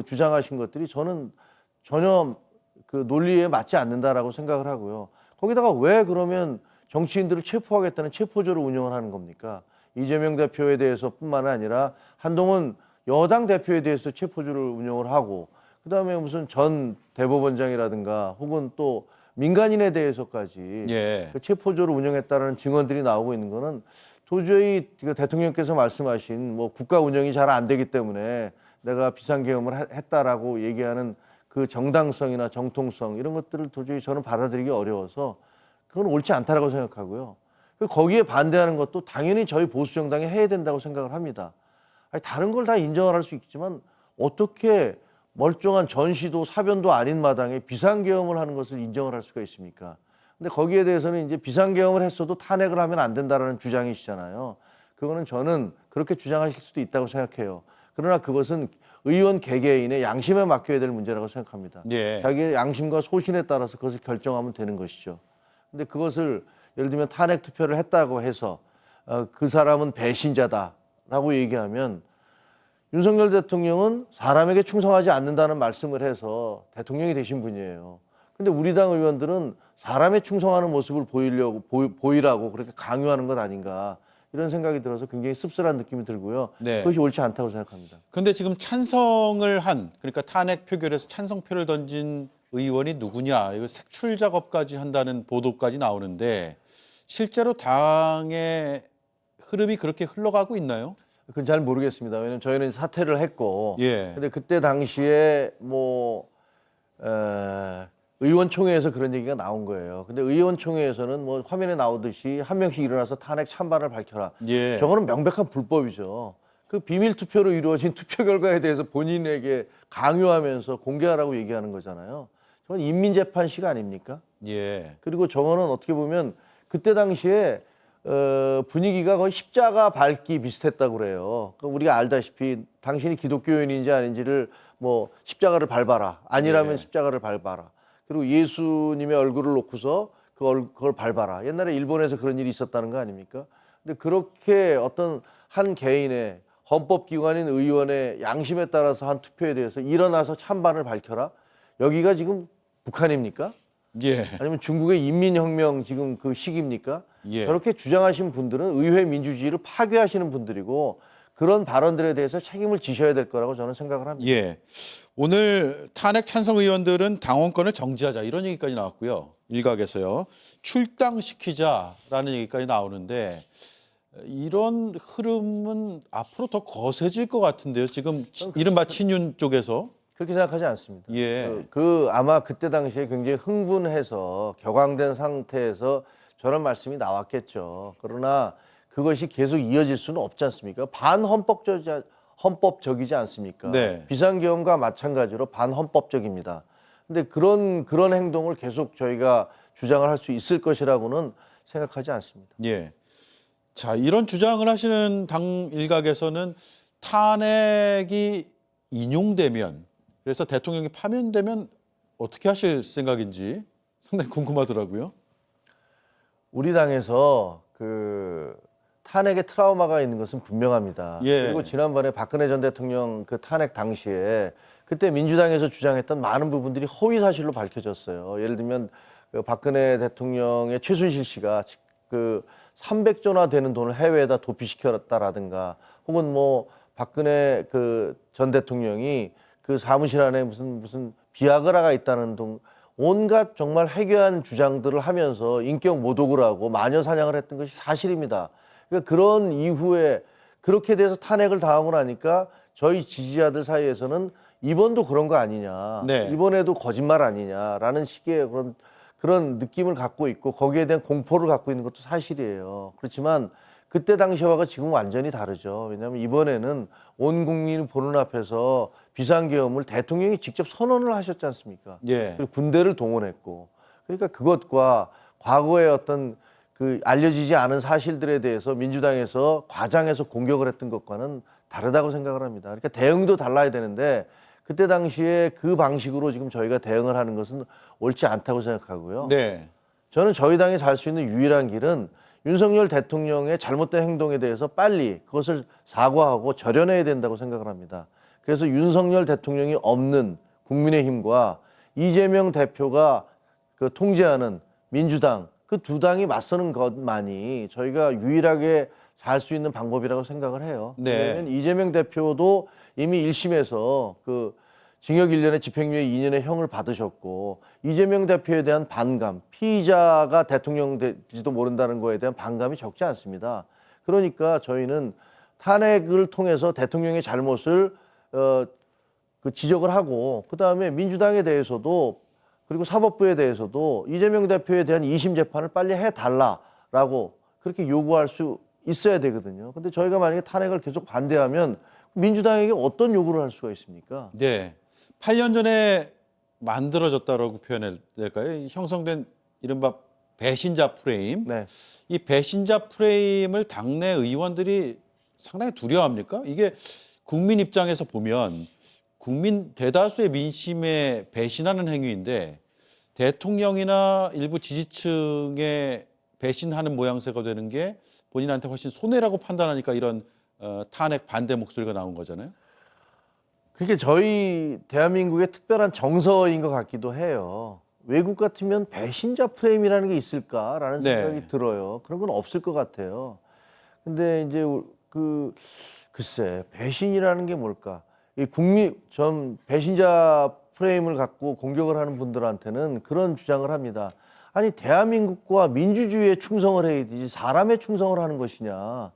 주장하신 것들이 저는 전혀 그 논리에 맞지 않는다라고 생각을 하고요. 거기다가 왜 그러면 정치인들을 체포하겠다는 체포조를 운영을 하는 겁니까? 이재명 대표에 대해서뿐만 아니라 한동훈 여당 대표에 대해서 체포조를 운영을 하고, 그다음에 무슨 전 대법원장이라든가 혹은 또 민간인에 대해서까지 예. 그 체포조를 운영했다라는 증언들이 나오고 있는 거는 도저히 대통령께서 말씀하신 뭐 국가 운영이 잘 안 되기 때문에 내가 비상계엄을 했다라고 얘기하는 그 정당성이나 정통성 이런 것들을 도저히 저는 받아들이기 어려워서 그건 옳지 않다라고 생각하고요. 거기에 반대하는 것도 당연히 저희 보수정당이 해야 된다고 생각을 합니다. 아니, 다른 걸 다 인정을 할 수 있지만 어떻게 멀쩡한 전시도 사변도 아닌 마당에 비상계엄을 하는 것을 인정을 할 수가 있습니까? 근데 거기에 대해서는 이제 비상계엄을 했어도 탄핵을 하면 안 된다라는 주장이시잖아요. 그거는 저는 그렇게 주장하실 수도 있다고 생각해요. 그러나 그것은 의원 개개인의 양심에 맡겨야 될 문제라고 생각합니다. 예. 자기의 양심과 소신에 따라서 그것을 결정하면 되는 것이죠. 근데 그것을 예를 들면 탄핵 투표를 했다고 해서 그 사람은 배신자다라고 얘기하면 윤석열 대통령은 사람에게 충성하지 않는다는 말씀을 해서 대통령이 되신 분이에요. 근데 우리 당 의원들은 사람에 충성하는 모습을 보이라고 그렇게 강요하는 것 아닌가 이런 생각이 들어서 굉장히 씁쓸한 느낌이 들고요. 네. 그것이 옳지 않다고 생각합니다. 근데 지금 찬성을 한, 그러니까 탄핵 표결에서 찬성표를 던진 의원이 누구냐, 이거 색출 작업까지 한다는 보도까지 나오는데 실제로 당의 흐름이 그렇게 흘러가고 있나요? 그건 잘 모르겠습니다. 왜냐하면 저희는 사퇴를 했고, 예. 근데 그때 당시에 의원총회에서 그런 얘기가 나온 거예요. 근데 의원총회에서는 뭐 화면에 나오듯이 한 명씩 일어나서 탄핵 찬반을 밝혀라. 예. 저거는 명백한 불법이죠. 그 비밀 투표로 이루어진 투표 결과에 대해서 본인에게 강요하면서 공개하라고 얘기하는 거잖아요. 저건 인민재판식 아닙니까? 예. 그리고 저거는 어떻게 보면 그때 당시에 분위기가 거의 십자가 밟기 비슷했다고 그래요. 우리가 알다시피 당신이 기독교인인지 아닌지를 뭐 십자가를 밟아라. 아니라면 예. 십자가를 밟아라. 그리고 예수님의 얼굴을 놓고서 그걸 밟아라. 옛날에 일본에서 그런 일이 있었다는 거 아닙니까? 근데 그렇게 어떤 한 개인의 헌법기관인 의원의 양심에 따라서 한 투표에 대해서 일어나서 찬반을 밝혀라. 여기가 지금 북한입니까? 예. 아니면 중국의 인민혁명 지금 그 시기입니까? 예. 저렇게 주장하신 분들은 의회 민주주의를 파괴하시는 분들이고 그런 발언들에 대해서 책임을 지셔야 될 거라고 저는 생각을 합니다. 예. 오늘 탄핵 찬성 의원들은 당원권을 정지하자 이런 얘기까지 나왔고요. 일각에서요. 출당시키자라는 얘기까지 나오는데 이런 흐름은 앞으로 더 거세질 것 같은데요. 지금 이른바 친윤 쪽에서. 그렇게 생각하지 않습니다. 예. 아마 그때 당시에 굉장히 흥분해서 격앙된 상태에서 저런 말씀이 나왔겠죠. 그러나 그것이 계속 이어질 수는 없지 않습니까? 반헌법적이지 않습니까? 네. 비상계엄과 마찬가지로 반헌법적입니다. 근데 그런 행동을 계속 저희가 주장을 할 수 있을 것이라고는 생각하지 않습니다. 예. 자, 이런 주장을 하시는 당 일각에서는 탄핵이 인용되면, 그래서 대통령이 파면되면 어떻게 하실 생각인지 상당히 궁금하더라고요. 우리 당에서 그 탄핵의 트라우마가 있는 것은 분명합니다. 예. 그리고 지난번에 박근혜 전 대통령 그 탄핵 당시에 그때 민주당에서 주장했던 많은 부분들이 허위 사실로 밝혀졌어요. 예를 들면 그 박근혜 대통령의 최순실 씨가 그 300조나 되는 돈을 해외에다 도피시켰다라든가 혹은 뭐 박근혜 그 전 대통령이 그 사무실 안에 무슨 비아그라가 있다는 등 온갖 정말 해괴한 주장들을 하면서 인격 모독을 하고 마녀 사냥을 했던 것이 사실입니다. 그러니까 그런 이후에 그렇게 돼서 탄핵을 당하고 나니까 저희 지지자들 사이에서는 이번도 그런 거 아니냐, 네. 이번에도 거짓말 아니냐라는 식의 그런 느낌을 갖고 있고 거기에 대한 공포를 갖고 있는 것도 사실이에요. 그렇지만 그때 당시와가 지금 완전히 다르죠. 왜냐하면 이번에는 온 국민이 보는 앞에서 비상계엄을 대통령이 직접 선언을 하셨지 않습니까? 예. 그리고 군대를 동원했고, 그러니까 그것과 과거의 어떤 그 알려지지 않은 사실들에 대해서 민주당에서 과장해서 공격을 했던 것과는 다르다고 생각을 합니다. 그러니까 대응도 달라야 되는데 그때 당시에 그 방식으로 지금 저희가 대응을 하는 것은 옳지 않다고 생각하고요. 네. 저는 저희 당이 살 수 있는 유일한 길은 윤석열 대통령의 잘못된 행동에 대해서 빨리 그것을 사과하고 절연해야 된다고 생각을 합니다. 그래서 윤석열 대통령이 없는 국민의힘과 이재명 대표가 그 통제하는 민주당, 그 두 당이 맞서는 것만이 저희가 유일하게 살 수 있는 방법이라고 생각을 해요. 네. 왜냐하면 이재명 대표도 이미 1심에서 그 징역 1년에 집행유예 2년의 형을 받으셨고, 이재명 대표에 대한 반감, 피의자가 대통령 될지도 모른다는 거에 대한 반감이 적지 않습니다. 그러니까 저희는 탄핵을 통해서 대통령의 잘못을 그 지적을 하고, 그 다음에 민주당에 대해서도 그리고 사법부에 대해서도 이재명 대표에 대한 2심 재판을 빨리 해달라라고 그렇게 요구할 수 있어야 되거든요. 근데 저희가 만약에 탄핵을 계속 반대하면 민주당에게 어떤 요구를 할 수가 있습니까? 네. 8년 전에 만들어졌다라고 표현해야 될까요? 형성된 이른바 배신자 프레임. 네. 이 배신자 프레임을 당내 의원들이 상당히 두려워합니까? 이게 국민 입장에서 보면 국민 대다수의 민심에 배신하는 행위인데 대통령이나 일부 지지층에 배신하는 모양새가 되는 게 본인한테 훨씬 손해라고 판단하니까 이런 탄핵 반대 목소리가 나온 거잖아요. 그게 저희 대한민국의 특별한 정서인 것 같기도 해요. 외국 같으면 배신자 프레임이라는 게 있을까라는 생각이 네. 들어요. 그런 건 없을 것 같아요. 근데 이제 글쎄 배신이라는 게 뭘까? 이 전 배신자 프레임을 갖고 공격을 하는 분들한테는 그런 주장을 합니다. 아니 대한민국과 민주주의에 충성을 해야 되지 사람에 충성을 하는 것이냐.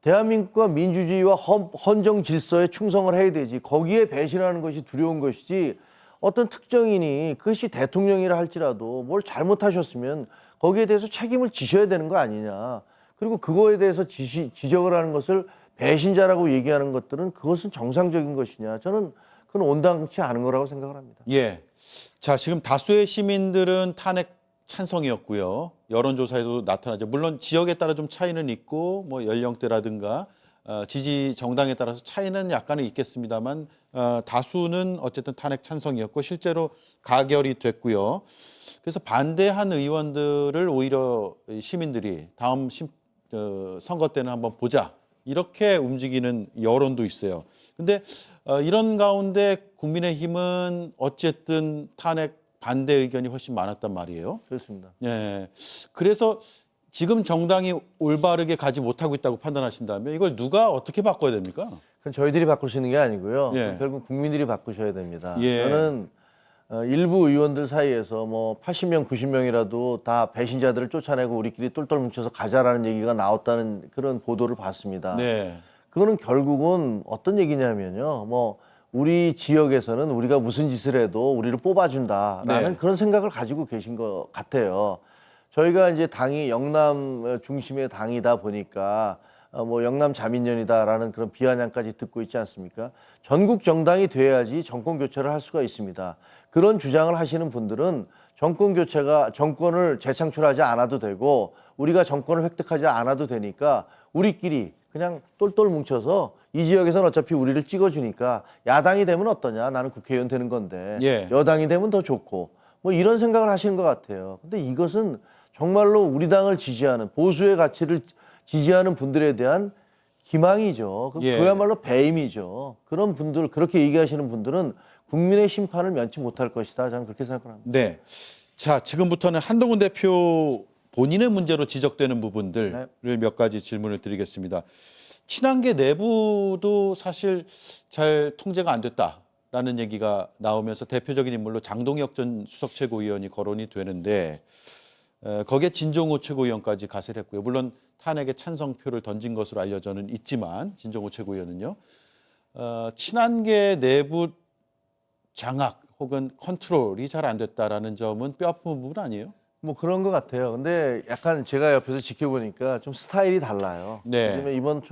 대한민국과 민주주의와 헌정 질서에 충성을 해야 되지 거기에 배신하는 것이 두려운 것이지 어떤 특정인이 그것이 대통령이라 할지라도 뭘 잘못하셨으면 거기에 대해서 책임을 지셔야 되는 거 아니냐. 그리고 그거에 대해서 지적을 하는 것을 배신자라고 얘기하는 것들은 그것은 정상적인 것이냐. 저는 그건 온당치 않은 거라고 생각을 합니다. 예. 자, 지금 다수의 시민들은 탄핵 찬성이었고요. 여론조사에도 나타나죠. 물론 지역에 따라 좀 차이는 있고 뭐 연령대라든가 지지 정당에 따라서 차이는 약간은 있겠습니다만 다수는 어쨌든 탄핵 찬성이었고 실제로 가결이 됐고요. 그래서 반대한 의원들을 오히려 시민들이 다음 선거 때는 한번 보자. 이렇게 움직이는 여론도 있어요. 근데 이런 가운데 국민의힘은 어쨌든 탄핵 반대 의견이 훨씬 많았단 말이에요. 그렇습니다. 예. 그래서 지금 정당이 올바르게 가지 못하고 있다고 판단하신다면 이걸 누가 어떻게 바꿔야 됩니까? 그건 저희들이 바꿀 수 있는 게 아니고요. 예. 결국 국민들이 바꾸셔야 됩니다. 예. 저는 일부 의원들 사이에서 뭐 80명, 90명이라도 다 배신자들을 쫓아내고 우리끼리 똘똘 뭉쳐서 가자라는 얘기가 나왔다는 그런 보도를 봤습니다. 네. 그거는 결국은 어떤 얘기냐면요. 뭐 우리 지역에서는 우리가 무슨 짓을 해도 우리를 뽑아준다라는 네. 그런 생각을 가지고 계신 것 같아요. 저희가 이제 당이 영남 중심의 당이다 보니까 뭐 영남 자민련이다라는 그런 비아냥까지 듣고 있지 않습니까? 전국 정당이 돼야지 정권 교체를 할 수가 있습니다. 그런 주장을 하시는 분들은 정권을 재창출하지 않아도 되고 우리가 정권을 획득하지 않아도 되니까 우리끼리 그냥 똘똘 뭉쳐서 이 지역에서는 어차피 우리를 찍어주니까 야당이 되면 어떠냐? 나는 국회의원 되는 건데 예. 여당이 되면 더 좋고 뭐 이런 생각을 하시는 것 같아요. 근데 이것은 정말로 우리 당을 지지하는 보수의 가치를 지지하는 분들에 대한 기망이죠. 예. 그야말로 배임이죠. 그런 분들 그렇게 얘기하시는 분들은 국민의 심판을 면치 못할 것이다. 저는 그렇게 생각합니다. 네. 자, 지금부터는 한동훈 대표 본인의 문제로 지적되는 부분들을 몇 가지 질문을 드리겠습니다. 친한계 내부도 사실 잘 통제가 안 됐다라는 얘기가 나오면서 대표적인 인물로 장동혁 전 수석 최고위원이 거론이 되는데 거기에 진종호 최고위원까지 가세했고요. 물론 탄핵에 찬성표를 던진 것으로 알려져는 있지만 진정호 최고위원은요. 친한계 내부 장악 혹은 컨트롤이 잘 안 됐다라는 점은 뼈아픈 부분 아니에요? 뭐 그런 것 같아요. 근데 약간 제가 옆에서 지켜보니까 좀 스타일이 달라요. 네. 왜냐면 이번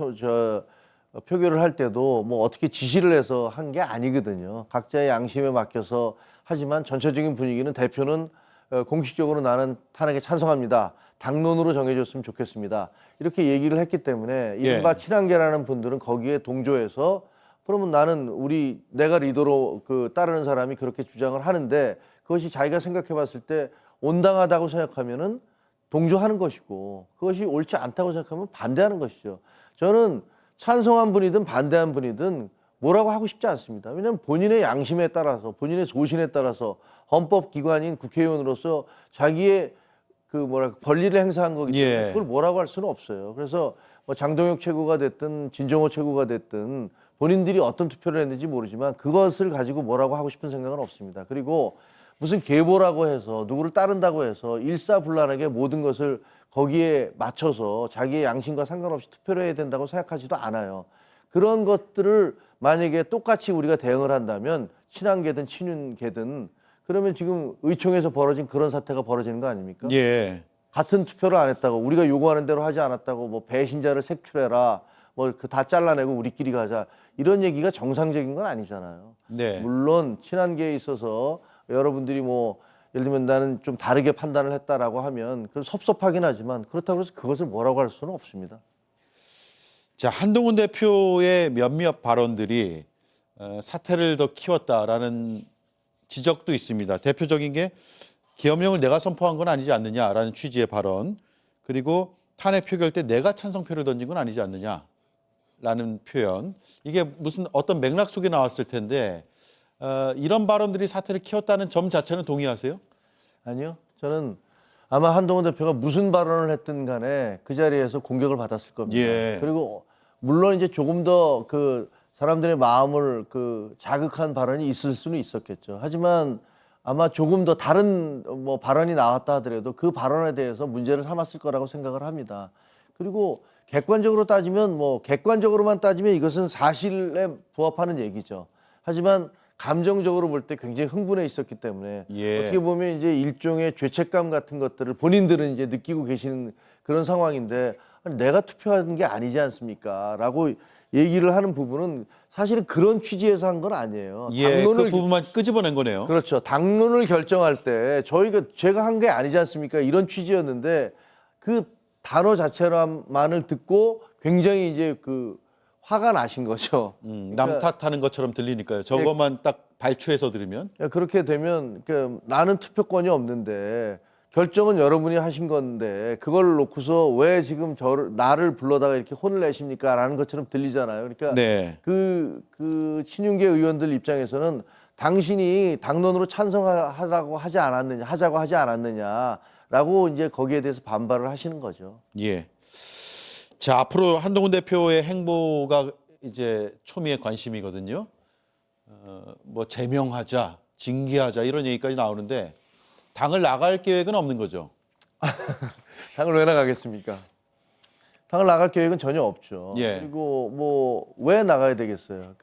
표결을 할 때도 뭐 어떻게 지시를 해서 한 게 아니거든요. 각자의 양심에 맡겨서 하지만 전체적인 분위기는 대표는 공식적으로 나는 탄핵에 찬성합니다. 당론으로 정해줬으면 좋겠습니다. 이렇게 얘기를 했기 때문에 이른바 친한계라는 분들은 거기에 동조해서 그러면 나는 내가 리더로 따르는 사람이 그렇게 주장을 하는데 그것이 자기가 생각해 봤을 때 온당하다고 생각하면은 동조하는 것이고 그것이 옳지 않다고 생각하면 반대하는 것이죠. 저는 찬성한 분이든 반대한 분이든 뭐라고 하고 싶지 않습니다. 왜냐하면 본인의 양심에 따라서 본인의 소신에 따라서 헌법기관인 국회의원으로서 자기의 권리를 행사한 거기 때문에 그걸 뭐라고 할 수는 없어요. 그래서 뭐 장동혁 최고가 됐든 진정호 최고가 됐든 본인들이 어떤 투표를 했는지 모르지만 그것을 가지고 뭐라고 하고 싶은 생각은 없습니다. 그리고 무슨 계보라고 해서 누구를 따른다고 해서 일사불란하게 모든 것을 거기에 맞춰서 자기의 양심과 상관없이 투표를 해야 된다고 생각하지도 않아요. 그런 것들을 만약에 똑같이 우리가 대응을 한다면 친한계든 친윤계든 그러면 지금 의총에서 벌어진 그런 사태가 벌어지는 거 아닙니까? 예. 같은 투표를 안 했다고 우리가 요구하는 대로 하지 않았다고 뭐 배신자를 색출해라 뭐 다 잘라내고 우리끼리 가자 이런 얘기가 정상적인 건 아니잖아요. 네. 물론 친한계에 있어서 여러분들이 뭐 예를 들면 나는 좀 다르게 판단을 했다라고 하면 그건 섭섭하긴 하지만 그렇다고 해서 그것을 뭐라고 할 수는 없습니다. 자, 한동훈 대표의 몇몇 발언들이 사태를 더 키웠다라는 지적도 있습니다. 대표적인 게 계엄령을 내가 선포한 건 아니지 않느냐라는 취지의 발언, 그리고 탄핵 표결 때 내가 찬성표를 던진 건 아니지 않느냐라는 표현. 이게 무슨 어떤 맥락 속에 나왔을 텐데 이런 발언들이 사태를 키웠다는 점 자체는 동의하세요? 아니요. 저는 아마 한동훈 대표가 무슨 발언을 했든 간에 그 자리에서 공격을 받았을 겁니다. 예. 그리고 물론 이제 조금 더 사람들의 마음을 자극한 발언이 있을 수는 있었겠죠. 하지만 아마 조금 더 다른 뭐 발언이 나왔다 하더라도 그 발언에 대해서 문제를 삼았을 거라고 생각을 합니다. 그리고 객관적으로만 따지면 이것은 사실에 부합하는 얘기죠. 하지만 감정적으로 볼 때 굉장히 흥분해 있었기 때문에 어떻게 보면 이제 일종의 죄책감 같은 것들을 본인들은 이제 느끼고 계시는 그런 상황인데 내가 투표한 게 아니지 않습니까? 라고 얘기를 하는 부분은 사실은 그런 취지에서 한 건 아니에요. 그 부분만 끄집어낸 거네요. 그렇죠. 당론을 결정할 때 제가 한 게 아니지 않습니까? 이런 취지였는데 그 단어 자체만을 듣고 굉장히 이제 화가 나신 거죠. 남 탓하는 것처럼 들리니까요. 저것만 딱 발췌해서 들으면. 그렇게 되면 나는 투표권이 없는데 결정은 여러분이 하신 건데 그걸 놓고서 왜 지금 나를 불러다가 이렇게 혼을 내십니까? 라는 것처럼 들리잖아요. 그러니까 그 친윤계 의원들 입장에서는 당신이 당론으로 찬성하자고 하지 않았느냐라고 이제 거기에 대해서 반발을 하시는 거죠. 예. 자, 앞으로 한동훈 대표의 행보가 이제 초미의 관심이거든요. 뭐 제명하자, 징계하자 이런 얘기까지 나오는데 당을 나갈 계획은 없는 거죠? 당을 왜 나가겠습니까? 당을 나갈 계획은 전혀 없죠. 그리고 뭐 왜 나가야 되겠어요?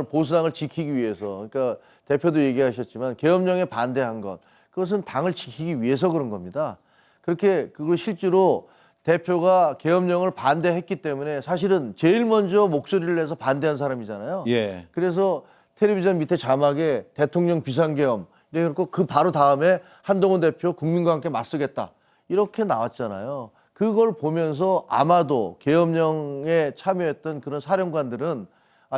보수당을 지키기 위해서. 그러니까 대표도 얘기하셨지만 계엄령에 반대한 것, 그것은 당을 지키기 위해서 그런 겁니다. 그걸 실제로 대표가 계엄령을 반대했기 때문에 사실은 제일 먼저 목소리를 내서 반대한 사람이잖아요. 그래서 텔레비전 밑에 자막에 대통령 비상계엄 이래놓고 그 바로 다음에 한동훈 대표 국민과 함께 맞서겠다 이렇게 나왔잖아요. 그걸 보면서 아마도 계엄령에 참여했던 그런 사령관들은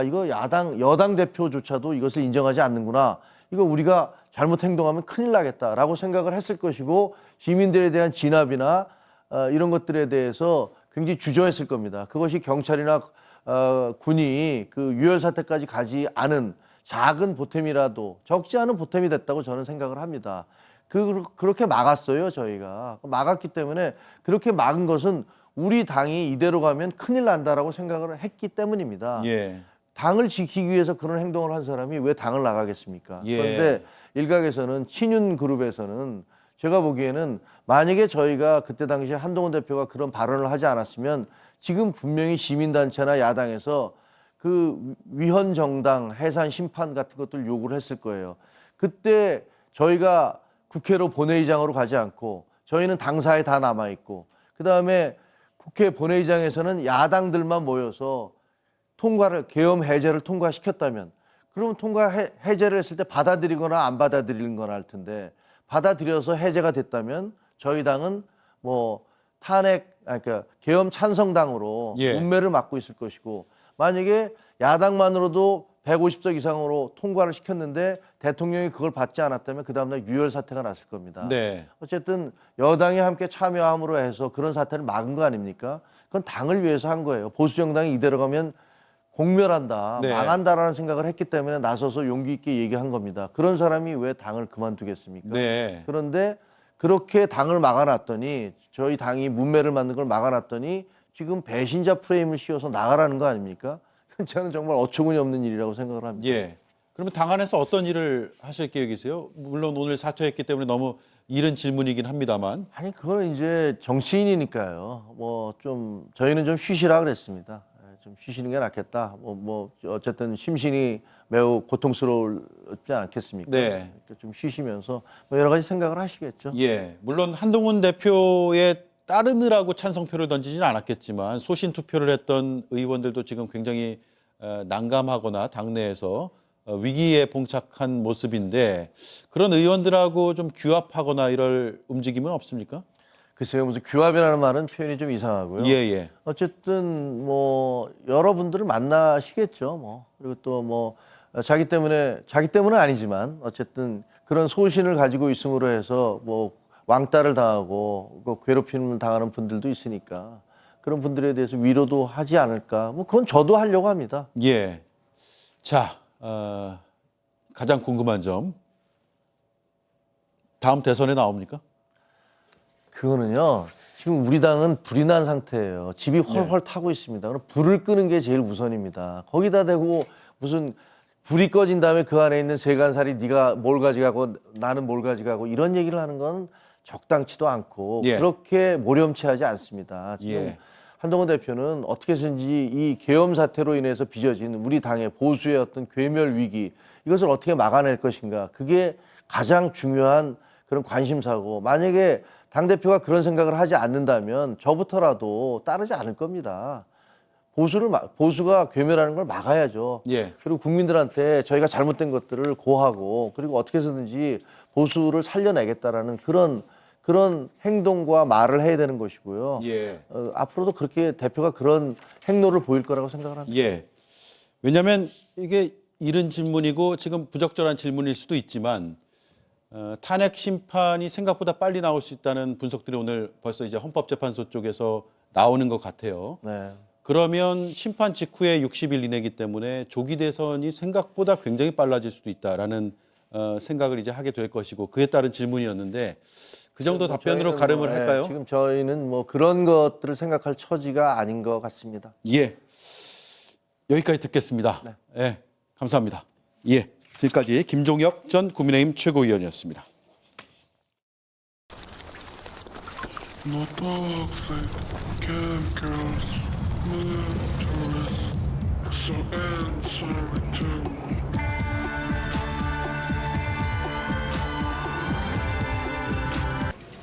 이거 여당 대표조차도 이것을 인정하지 않는구나. 이거 우리가 잘못 행동하면 큰일 나겠다라고 생각을 했을 것이고 시민들에 대한 진압이나 이런 것들에 대해서 굉장히 주저했을 겁니다. 그것이 경찰이나 군이 유혈 사태까지 가지 않은 작은 보탬이라도 적지 않은 보탬이 됐다고 저는 생각을 합니다. 그렇게 막았어요, 저희가. 막았기 때문에 그렇게 막은 것은 우리 당이 이대로 가면 큰일 난다라고 생각을 했기 때문입니다. 당을 지키기 위해서 그런 행동을 한 사람이 왜 당을 나가겠습니까? 그런데 일각에서는 친윤 그룹에서는 제가 보기에는 만약에 저희가 그때 당시에 한동훈 대표가 그런 발언을 하지 않았으면 지금 분명히 시민단체나 야당에서 그 위헌 정당 해산 심판 같은 것들 요구를 했을 거예요. 그때 저희가 국회로 본회의장으로 가지 않고 저희는 당사에 다 남아있고 그다음에 국회 본회의장에서는 야당들만 모여서 계엄 해제를 통과시켰다면 그러면 해제를 했을 때 받아들이거나 안 받아들이는 거나 할 텐데 받아들여서 해제가 됐다면 저희 당은 뭐 그러니까 계엄 찬성당으로 예. 문매를 맞고 있을 것이고 만약에 야당만으로도 150석 이상으로 통과를 시켰는데 대통령이 그걸 받지 않았다면 그 다음날 유혈 사태가 났을 겁니다. 네. 어쨌든 여당이 함께 참여함으로 해서 그런 사태를 막은 거 아닙니까? 그건 당을 위해서 한 거예요. 보수 정당이 이대로 가면 공멸한다, 네. 망한다라는 생각을 했기 때문에 나서서 용기 있게 얘기한 겁니다. 그런 사람이 왜 당을 그만두겠습니까? 네. 그런데 그렇게 당을 막아놨더니 저희 당이 문매를 맞는 걸 막아놨더니 지금 배신자 프레임을 씌워서 나가라는 거 아닙니까? 저는 정말 어처구니 없는 일이라고 생각을 합니다. 예. 그러면 당 안에서 어떤 일을 하실 계획이세요? 물론 오늘 사퇴했기 때문에 너무 이른 질문이긴 합니다만. 아니 그거는 이제 정치인이니까요. 뭐 좀 저희는 좀 쉬시라 그랬습니다. 좀 쉬시는 게 낫겠다. 뭐 어쨌든 심신이 매우 고통스러울지 않겠습니까? 네. 좀 쉬시면서 뭐 여러 가지 생각을 하시겠죠. 예. 물론 한동훈 대표의 따르느라고 찬성표를 던지지는 않았겠지만 소신 투표를 했던 의원들도 지금 굉장히 난감하거나 당내에서 위기에 봉착한 모습인데 그런 의원들하고 좀 규합하거나 이럴 움직임은 없습니까? 글쎄요, 무슨 규합이라는 말은 표현이 좀 이상하고요. 예. 어쨌든 뭐 여러분들을 만나시겠죠. 뭐 그리고 또 뭐 자기 때문은 아니지만 어쨌든 그런 소신을 가지고 있음으로 해서 뭐 왕따를 당하고 괴롭힘을 당하는 분들도 있으니까 그런 분들에 대해서 위로도 하지 않을까. 뭐 그건 저도 하려고 합니다. 예. 자, 가장 궁금한 점. 다음 대선에 나옵니까? 그거는요. 지금 우리 당은 불이 난 상태예요. 집이 헐헐 타고 있습니다. 그럼 불을 끄는 게 제일 우선입니다. 거기다 대고 무슨 불이 꺼진 다음에 그 안에 있는 세간살이 네가 뭘 가져가고 나는 뭘 가져가고 이런 얘기를 하는 건 적당치도 않고 예. 그렇게 모렴치하지 않습니다. 지금 예. 한동훈 대표는 어떻게 해서든지 이 계엄 사태로 인해서 빚어진 우리 당의 보수의 어떤 괴멸 위기 이것을 어떻게 막아낼 것인가 그게 가장 중요한 그런 관심사고 만약에 당대표가 그런 생각을 하지 않는다면 저부터라도 따르지 않을 겁니다. 보수가 괴멸하는 걸 막아야죠. 예. 그리고 국민들한테 저희가 잘못된 것들을 고하고 그리고 어떻게 해서든지 보수를 살려내겠다라는 그런 행동과 말을 해야 되는 것이고요. 예. 앞으로도 그렇게 대표가 그런 행로를 보일 거라고 생각을 합니다. 예. 왜냐하면 이게 이른 질문이고 지금 부적절한 질문일 수도 있지만 탄핵 심판이 생각보다 빨리 나올 수 있다는 분석들이 오늘 벌써 이제 헌법재판소 쪽에서 나오는 것 같아요. 네. 그러면 심판 직후에 60일 이내기 때문에 조기 대선이 생각보다 굉장히 빨라질 수도 있다라는 생각을 이제 하게 될 것이고 그에 따른 질문이었는데 그 정도 답변으로 가름을 할까요? 지금 저희는 뭐 그런 것들을 생각할 처지가 아닌 것 같습니다. 예. 여기까지 듣겠습니다. 네. 예. 감사합니다. 예. 지금까지 김종혁 전 국민의힘 최고위원이었습니다.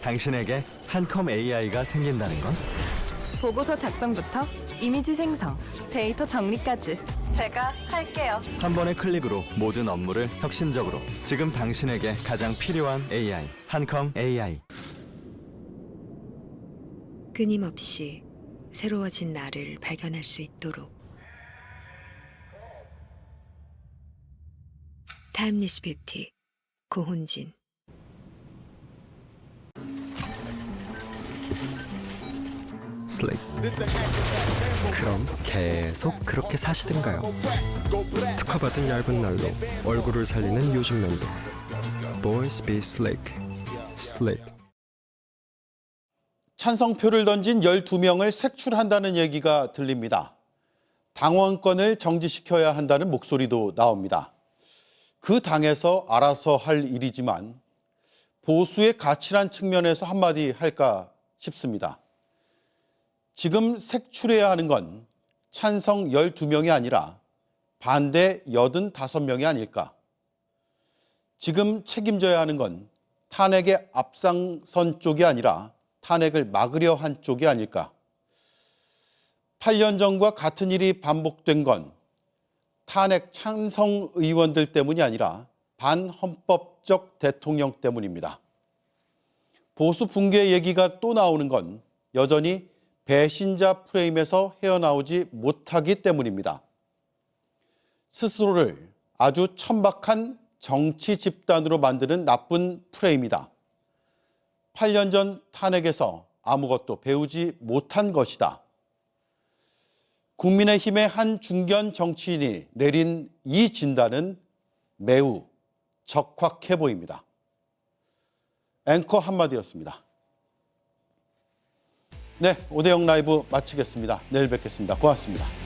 당신에게 한컴 AI가 생긴다는 건? 보고서 작성부터 이미지 생성, 데이터 정리까지 제가 할게요. 한 번의 클릭으로 모든 업무를 혁신적으로. 지금 당신에게 가장 필요한 AI, 한컴 AI. 끊임없이 새로워진 나를 발견할 수 있도록. 타임리스 뷰티 고훈진. 슬릭. 그럼 계속 그렇게 사시든가요? 특허받은 얇은 날로 얼굴을 살리는 요즘 면도. Boys be slick. Slick. 찬성표를 던진 12명을 색출한다는 얘기가 들립니다. 당원권을 정지시켜야 한다는 목소리도 나옵니다. 그 당에서 알아서 할 일이지만 보수의 가치란 측면에서 한마디 할까 싶습니다. 지금 색출해야 하는 건 찬성 12명이 아니라 반대 85명이 아닐까. 지금 책임져야 하는 건 탄핵에 앞장선 쪽이 아니라 탄핵을 막으려 한 쪽이 아닐까. 8년 전과 같은 일이 반복된 건 탄핵 찬성 의원들 때문이 아니라 반헌법적 대통령 때문입니다. 보수 붕괴 얘기가 또 나오는 건 여전히 배신자 프레임에서 헤어나오지 못하기 때문입니다. 스스로를 아주 천박한 정치 집단으로 만드는 나쁜 프레임이다. 8년 전 탄핵에서 아무것도 배우지 못한 것이다. 국민의힘의 한 중견 정치인이 내린 이 진단은 매우 적확해 보입니다. 앵커 한마디였습니다. 네, 오대영 라이브 마치겠습니다. 내일 뵙겠습니다. 고맙습니다.